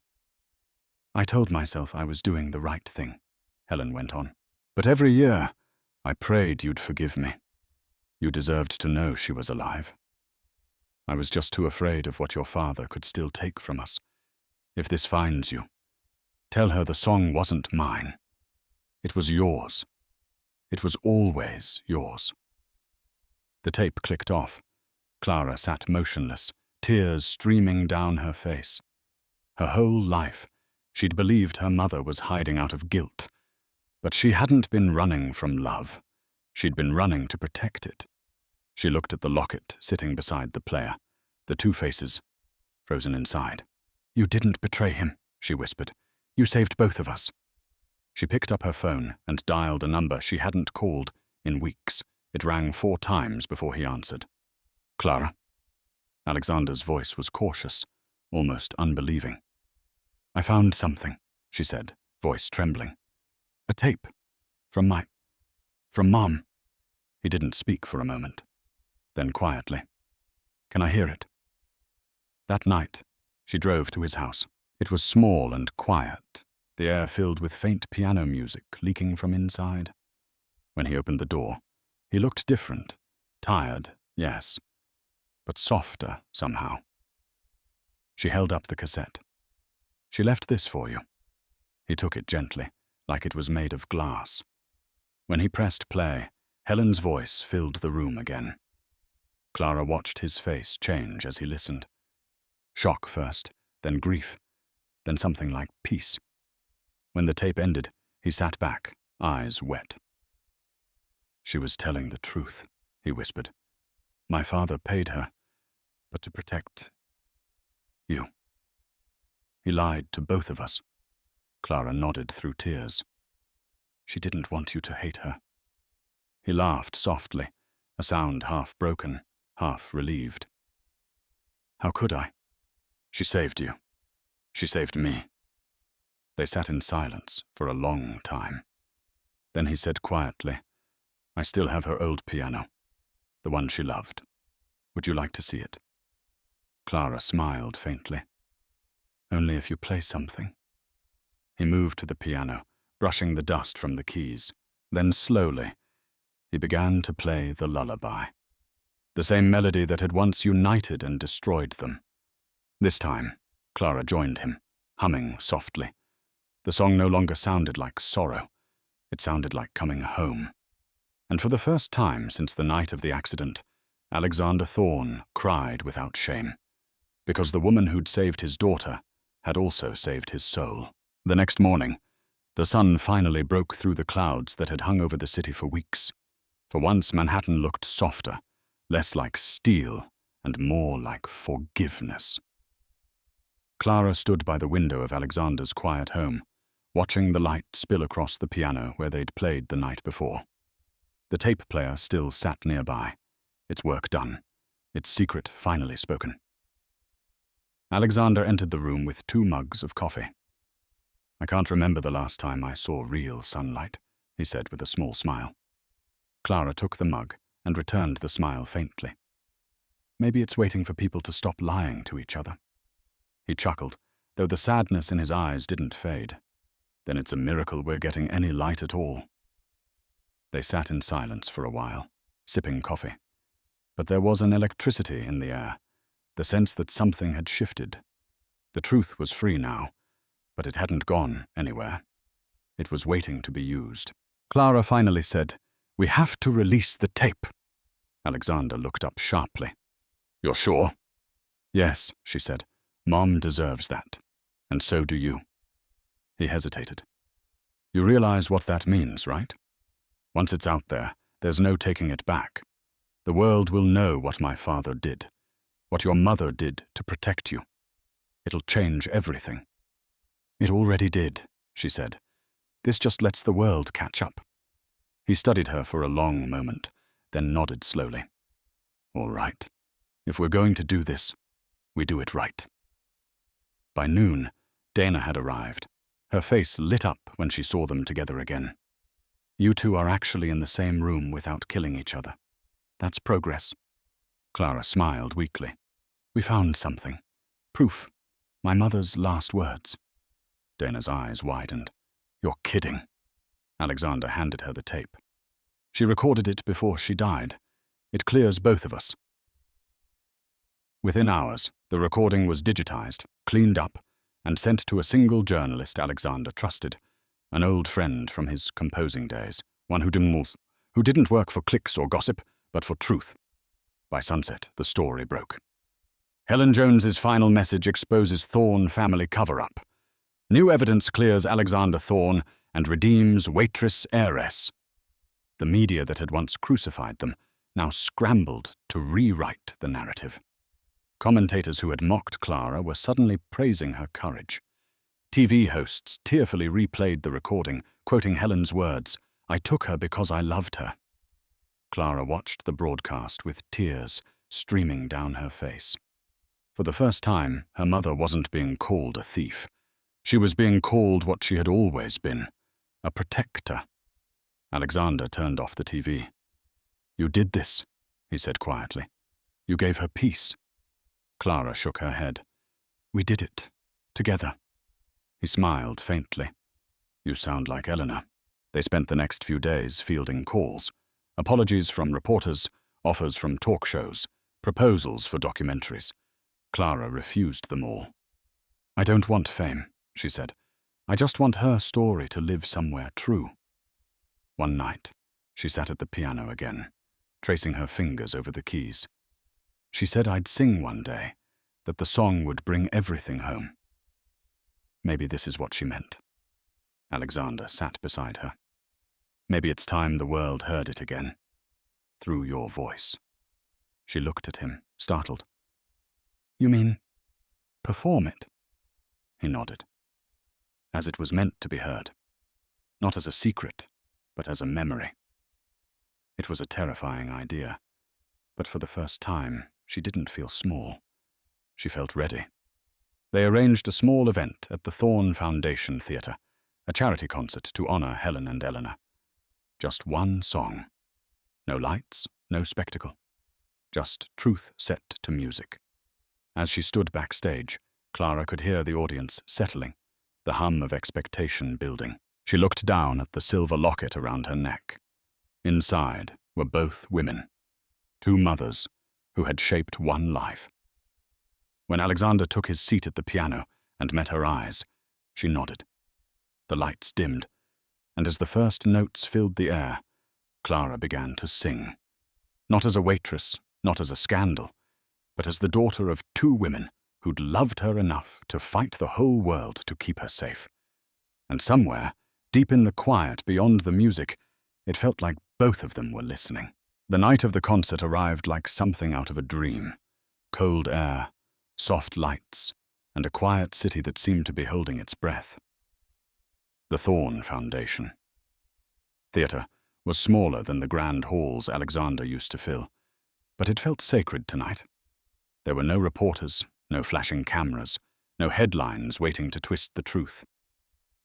"I told myself I was doing the right thing," Helen went on. "But every year, I prayed you'd forgive me. You deserved to know she was alive. I was just too afraid of what your father could still take from us. If this finds you, tell her the song wasn't mine. It was yours. It was always yours." The tape clicked off. Clara sat motionless, tears streaming down her face. Her whole life, she'd believed her mother was hiding out of guilt. But she hadn't been running from love. She'd been running to protect it. She looked at the locket sitting beside the player, the two faces, frozen inside. "You didn't betray him," she whispered. "You saved both of us." She picked up her phone and dialed a number she hadn't called in weeks. It rang 4 times before he answered. "Clara?" Alexander's voice was cautious, almost unbelieving. "I found something," she said, voice trembling. "A tape. From Mom." He didn't speak for a moment. Then quietly, "Can I hear it?" That night, she drove to his house. It was small and quiet, the air filled with faint piano music leaking from inside. When he opened the door, he looked different, tired, yes, but softer somehow. She held up the cassette. "She left this for you." He took it gently, like it was made of glass. When he pressed play, Helen's voice filled the room again. Clara watched his face change as he listened. Shock first, then grief, then something like peace. When the tape ended, he sat back, eyes wet. "She was telling the truth," he whispered. "My father paid her, but to protect you. He lied to both of us." Clara nodded through tears. "She didn't want you to hate her." He laughed softly, a sound half broken, half relieved. "How could I? She saved you. She saved me." They sat in silence for a long time. Then he said quietly, "I still have her old piano, the one she loved. Would you like to see it?" Clara smiled faintly. "Only if you play something." He moved to the piano, brushing the dust from the keys. Then slowly, he began to play the lullaby, the same melody that had once united and destroyed them. This time, Clara joined him, humming softly. The song no longer sounded like sorrow. It sounded like coming home. And for the first time since the night of the accident, Alexander Thorne cried without shame, because the woman who'd saved his daughter had also saved his soul. The next morning, the sun finally broke through the clouds that had hung over the city for weeks. For once, Manhattan looked softer, less like steel, and more like forgiveness. Clara stood by the window of Alexander's quiet home, watching the light spill across the piano where they'd played the night before. The tape player still sat nearby, its work done, its secret finally spoken. Alexander entered the room with 2 mugs of coffee. "I can't remember the last time I saw real sunlight," he said with a small smile. Clara took the mug and returned the smile faintly. "Maybe it's waiting for people to stop lying to each other." He chuckled, though the sadness in his eyes didn't fade. "Then it's a miracle we're getting any light at all." They sat in silence for a while, sipping coffee. But there was an electricity in the air, the sense that something had shifted. The truth was free now, but it hadn't gone anywhere. It was waiting to be used. Clara finally said, "We have to release the tape." Alexander looked up sharply. "You're sure?" "Yes," she said. "Mom deserves that. And so do you." He hesitated. "You realize what that means, right? Once it's out there, there's no taking it back. The world will know what my father did, what your mother did to protect you. It'll change everything." "It already did," she said. "This just lets the world catch up." He studied her for a long moment, then nodded slowly. "All right. If we're going to do this, we do it right." By noon, Dana had arrived. Her face lit up when she saw them together again. "You two are actually in the same room without killing each other. That's progress." Clara smiled weakly. "We found something. Proof. My mother's last words." Dana's eyes widened. "You're kidding." Alexander handed her the tape. "She recorded it before she died. It clears both of us." Within hours, the recording was digitized, cleaned up, and sent to a single journalist Alexander trusted, an old friend from his composing days, one who didn't work for clicks or gossip, but for truth. By sunset, the story broke. Helen Jones's final message exposes Thorne family cover-up. New evidence clears Alexander Thorne and redeems Waitress heiress. The media that had once crucified them now scrambled to rewrite the narrative. Commentators who had mocked Clara were suddenly praising her courage. TV hosts tearfully replayed the recording, quoting Helen's words, "I took her because I loved her." Clara watched the broadcast with tears streaming down her face. For the first time, her mother wasn't being called a thief. She was being called what she had always been, a protector. Alexander turned off the TV. "You did this," he said quietly. "You gave her peace." Clara shook her head. "We did it. Together." He smiled faintly. "You sound like Eleanor." They spent the next few days fielding calls. Apologies from reporters, offers from talk shows, proposals for documentaries. Clara refused them all. "I don't want fame," she said. "I just want her story to live somewhere true." One night, she sat at the piano again, tracing her fingers over the keys. She said I'd sing one day, that the song would bring everything home. Maybe this is what she meant. Alexander sat beside her. "Maybe it's time the world heard it again. Through your voice." She looked at him, startled. "You mean, perform it?" He nodded. "As it was meant to be heard. Not as a secret, but as a memory." It was a terrifying idea, but for the first time, she didn't feel small. She felt ready. They arranged a small event at the Thorne Foundation Theatre, a charity concert to honor Helen and Eleanor. Just one song. No lights, no spectacle. Just truth set to music. As she stood backstage, Clara could hear the audience settling, the hum of expectation building. She looked down at the silver locket around her neck. Inside were both women, 2 mothers who had shaped one life. When Alexander took his seat at the piano and met her eyes, she nodded. The lights dimmed, and as the first notes filled the air, Clara began to sing. Not as a waitress, not as a scandal, but as the daughter of two women who'd loved her enough to fight the whole world to keep her safe. And somewhere, deep in the quiet beyond the music, it felt like both of them were listening. The night of the concert arrived like something out of a dream. Cold air, soft lights, and a quiet city that seemed to be holding its breath. The Thorn Foundation. Theatre was smaller than the grand halls Alexander used to fill, but it felt sacred tonight. There were no reporters, no flashing cameras, no headlines waiting to twist the truth.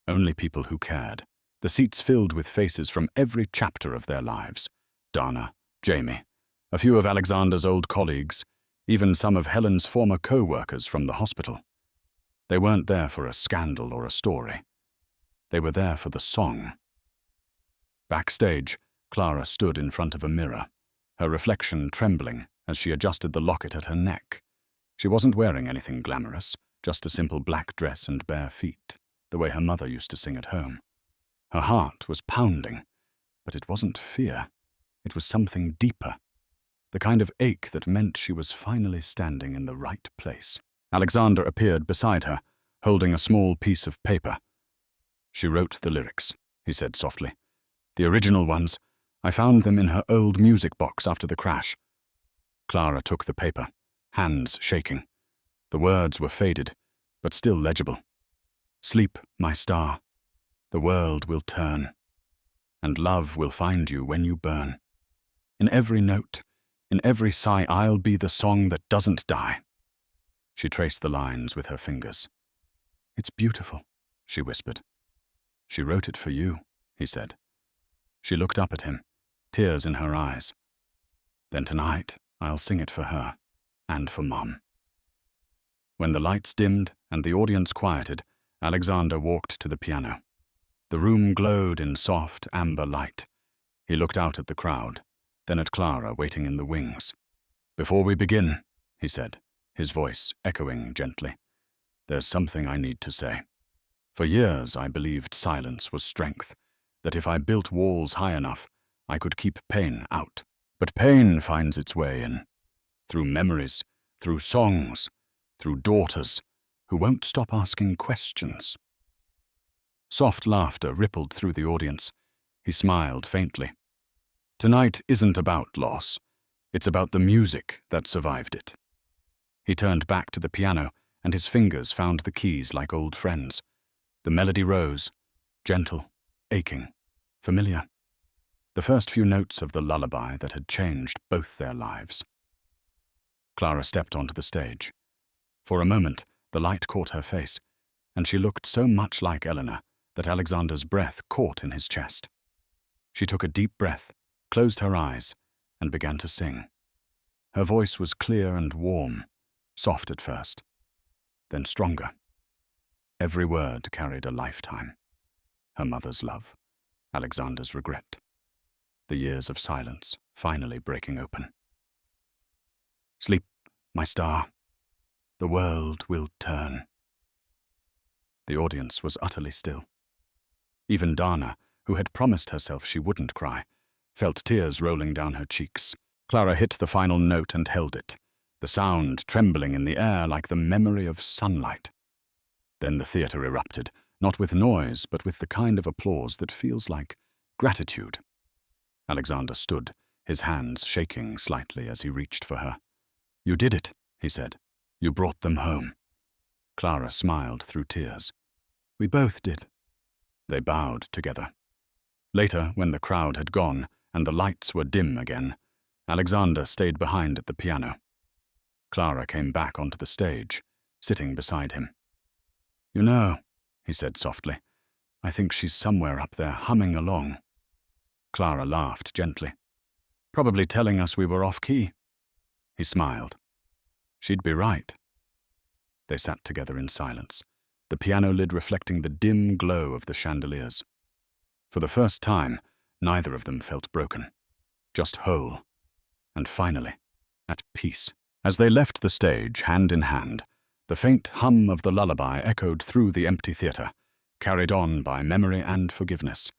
Only people who cared, the seats filled with faces from every chapter of their lives. Dana, Jamie, a few of Alexander's old colleagues, even some of Helen's former co-workers from the hospital. They weren't there for a scandal or a story. They were there for the song. Backstage, Clara stood in front of a mirror, her reflection trembling as she adjusted the locket at her neck. She wasn't wearing anything glamorous, just a simple black dress and bare feet, the way her mother used to sing at home. Her heart was pounding, but it wasn't fear. It was something deeper, the kind of ache that meant she was finally standing in the right place. Alexander appeared beside her, holding a small piece of paper. "She wrote the lyrics," he said softly. "The original ones. I found them in her old music box after the crash." Clara took the paper, hands shaking. The words were faded, but still legible. "Sleep, my star. The world will turn, and love will find you when you burn. In every note, in every sigh, I'll be the song that doesn't die." She traced the lines with her fingers. "It's beautiful," she whispered. "She wrote it for you," he said. She looked up at him, tears in her eyes. "Then tonight, I'll sing it for her, and for Mom." When the lights dimmed and the audience quieted, Alexander walked to the piano. The room glowed in soft, amber light. He looked out at the crowd, then at Clara waiting in the wings. "Before we begin," he said, his voice echoing gently, "there's something I need to say. For years I believed silence was strength, that if I built walls high enough, I could keep pain out. But pain finds its way in, through memories, through songs, through daughters who won't stop asking questions." Soft laughter rippled through the audience. He smiled faintly. "Tonight isn't about loss. It's about the music that survived it." He turned back to the piano, and his fingers found the keys like old friends. The melody rose, gentle, aching, familiar. The first few notes of the lullaby that had changed both their lives. Clara stepped onto the stage. For a moment, the light caught her face, and she looked so much like Eleanor that Alexander's breath caught in his chest. She took a deep breath, closed her eyes, and began to sing. Her voice was clear and warm, soft at first, then stronger. Every word carried a lifetime. Her mother's love, Alexander's regret, the years of silence finally breaking open. "Sleep, my star. The world will turn." The audience was utterly still. Even Dana, who had promised herself she wouldn't cry, felt tears rolling down her cheeks. Clara hit the final note and held it, the sound trembling in the air like the memory of sunlight. Then the theatre erupted, not with noise, but with the kind of applause that feels like gratitude. Alexander stood, his hands shaking slightly as he reached for her. "You did it," he said. "You brought them home." Clara smiled through tears. "We both did." They bowed together. Later, when the crowd had gone and the lights were dim again, Alexander stayed behind at the piano. Clara came back onto the stage, sitting beside him. "You know," he said softly, "I think she's somewhere up there humming along." Clara laughed gently. "Probably telling us we were off-key." He smiled. "She'd be right." They sat together in silence, the piano lid reflecting the dim glow of the chandeliers. For the first time, neither of them felt broken, just whole, and finally, at peace. As they left the stage, hand in hand, the faint hum of the lullaby echoed through the empty theatre, carried on by memory and forgiveness.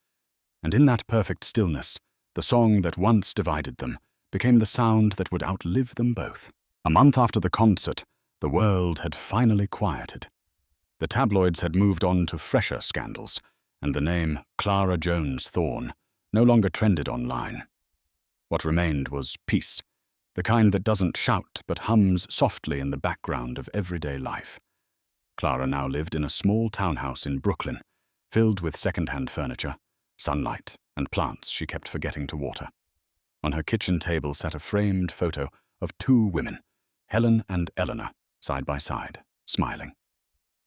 And in that perfect stillness, The song that once divided them became the sound that would outlive them both. A month after the concert, the world had finally quieted. The tabloids had moved on to fresher scandals, and the name Clara Jones Thorne no longer trended online. What remained was peace, the kind that doesn't shout but hums softly in the background of everyday life. Clara now lived in a small townhouse in Brooklyn, filled with second-hand furniture, sunlight, and plants she kept forgetting to water. On her kitchen table sat a framed photo of two women, Helen and Eleanor, side by side, smiling.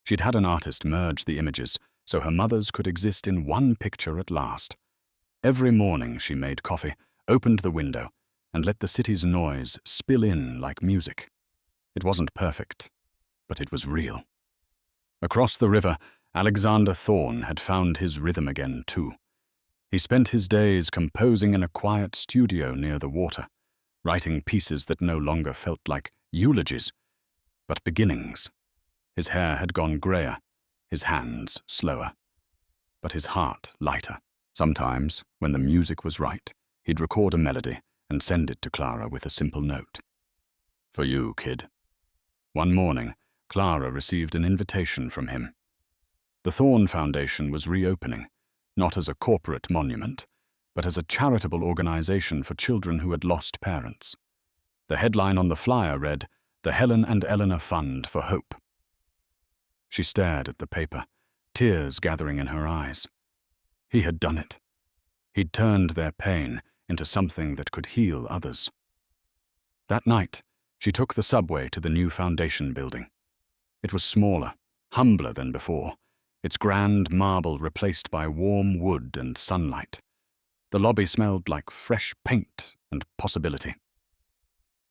She'd had an artist merge the images so her mothers could exist in one picture at last. Every morning she made coffee, opened the window, and let the city's noise spill in like music. It wasn't perfect, but it was real. Across the river, Alexander Thorne had found his rhythm again, too. He spent his days composing in a quiet studio near the water, writing pieces that no longer felt like eulogies, but beginnings. His hair had gone grayer, his hands slower, but his heart lighter. Sometimes, when the music was right, he'd record a melody and send it to Clara with a simple note. "For you, kid." One morning, Clara received an invitation from him. The Thorne Foundation was reopening, not as a corporate monument, but as a charitable organization for children who had lost parents. The headline on the flyer read, "The Helen and Eleanor Fund for Hope." She stared at the paper, tears gathering in her eyes. He had done it. He'd turned their pain into something that could heal others. That night, she took the subway to the new foundation building. It was smaller, humbler than before, its grand marble replaced by warm wood and sunlight. The lobby smelled like fresh paint and possibility.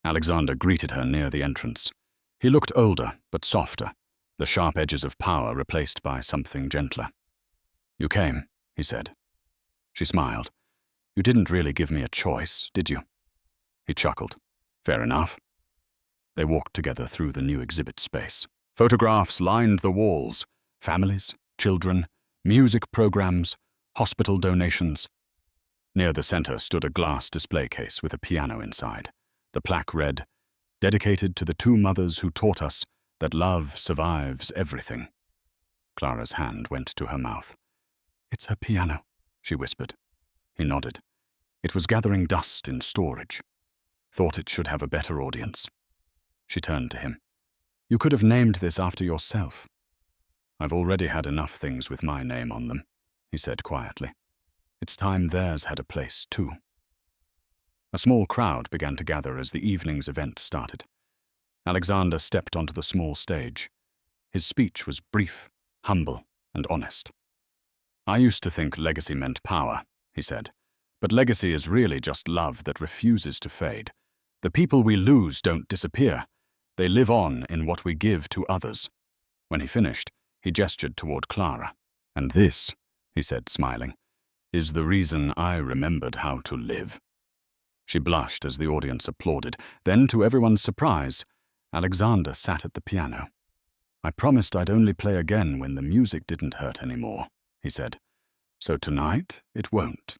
Alexander greeted her near the entrance. He looked older, but softer, the sharp edges of power replaced by something gentler. "You came," he said. She smiled. "You didn't really give me a choice, did you?" He chuckled. "Fair enough." They walked together through the new exhibit space. Photographs lined the walls, families, children, music programs, hospital donations. Near the center stood a glass display case with a piano inside. The plaque read, "Dedicated to the two mothers who taught us that love survives everything." Clara's hand went to her mouth. "It's her piano," she whispered. He nodded. It was gathering dust in storage. Thought it should have a better audience. She turned to him. "You could have named this after yourself." "I've already had enough things with my name on them," he said quietly. "It's time theirs had a place, too." A small crowd began to gather as the evening's event started. Alexander stepped onto the small stage. His speech was brief, humble, and honest. "I used to think legacy meant power," he said. "But legacy is really just love that refuses to fade. The people we lose don't disappear. They live on in what we give to others." When he finished, he gestured toward Clara. "And this," he said, smiling, "is the reason I remembered how to live." She blushed as the audience applauded. Then, to everyone's surprise, Alexander sat at the piano. "I promised I'd only play again when the music didn't hurt anymore," he said. "So tonight, it won't."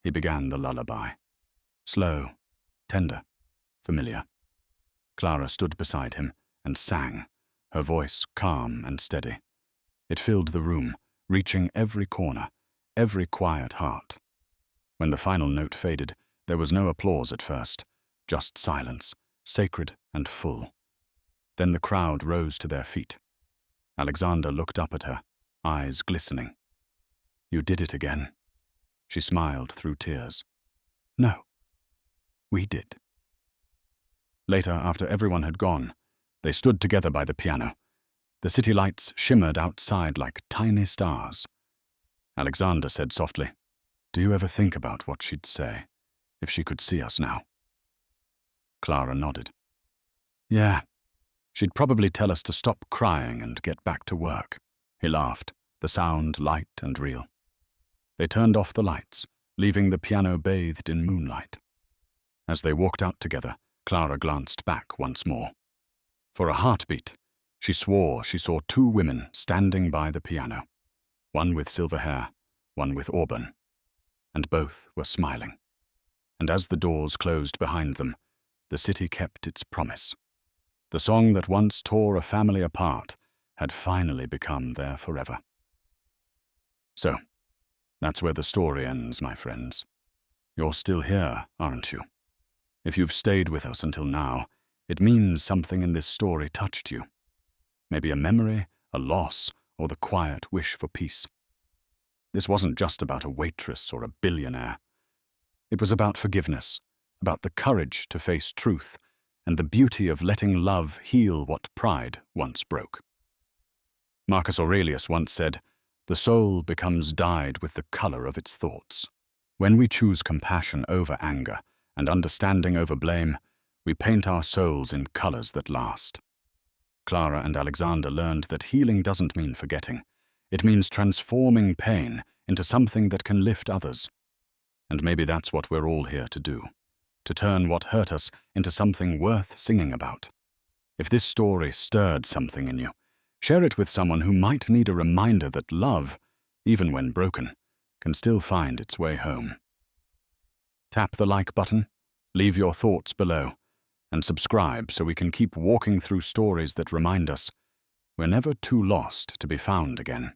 He began the lullaby. Slow, tender, familiar. Clara stood beside him and sang, her voice calm and steady. It filled the room, reaching every corner, every quiet heart. When the final note faded, there was no applause at first, just silence, sacred and full. Then the crowd rose to their feet. Alexander looked up at her, eyes glistening. "You did it again." She smiled through tears. "No, we did." Later, after everyone had gone, they stood together by the piano. The city lights shimmered outside like tiny stars. Alexander said softly, "Do you ever think about what she'd say if she could see us now?" Clara nodded. "Yeah, she'd probably tell us to stop crying and get back to work." He laughed, the sound light and real. They turned off the lights, leaving the piano bathed in moonlight. As they walked out together, Clara glanced back once more. For a heartbeat, she swore she saw two women standing by the piano, one with silver hair, one with auburn, and both were smiling. And as the doors closed behind them, the city kept its promise. The song that once tore a family apart had finally become there forever. So, that's where the story ends, my friends. You're still here, aren't you? If you've stayed with us until now, it means something in this story touched you. Maybe a memory, a loss, or the quiet wish for peace. This wasn't just about a waitress or a billionaire. It was about forgiveness, about the courage to face truth, and the beauty of letting love heal what pride once broke. Marcus Aurelius once said, "The soul becomes dyed with the color of its thoughts." When we choose compassion over anger and understanding over blame, we paint our souls in colors that last. Clara and Alexander learned that healing doesn't mean forgetting. It means transforming pain into something that can lift others. And maybe that's what we're all here to do, to turn what hurt us into something worth singing about. If this story stirred something in you, share it with someone who might need a reminder that love, even when broken, can still find its way home. Tap the like button, leave your thoughts below, and subscribe so we can keep walking through stories that remind us we're never too lost to be found again.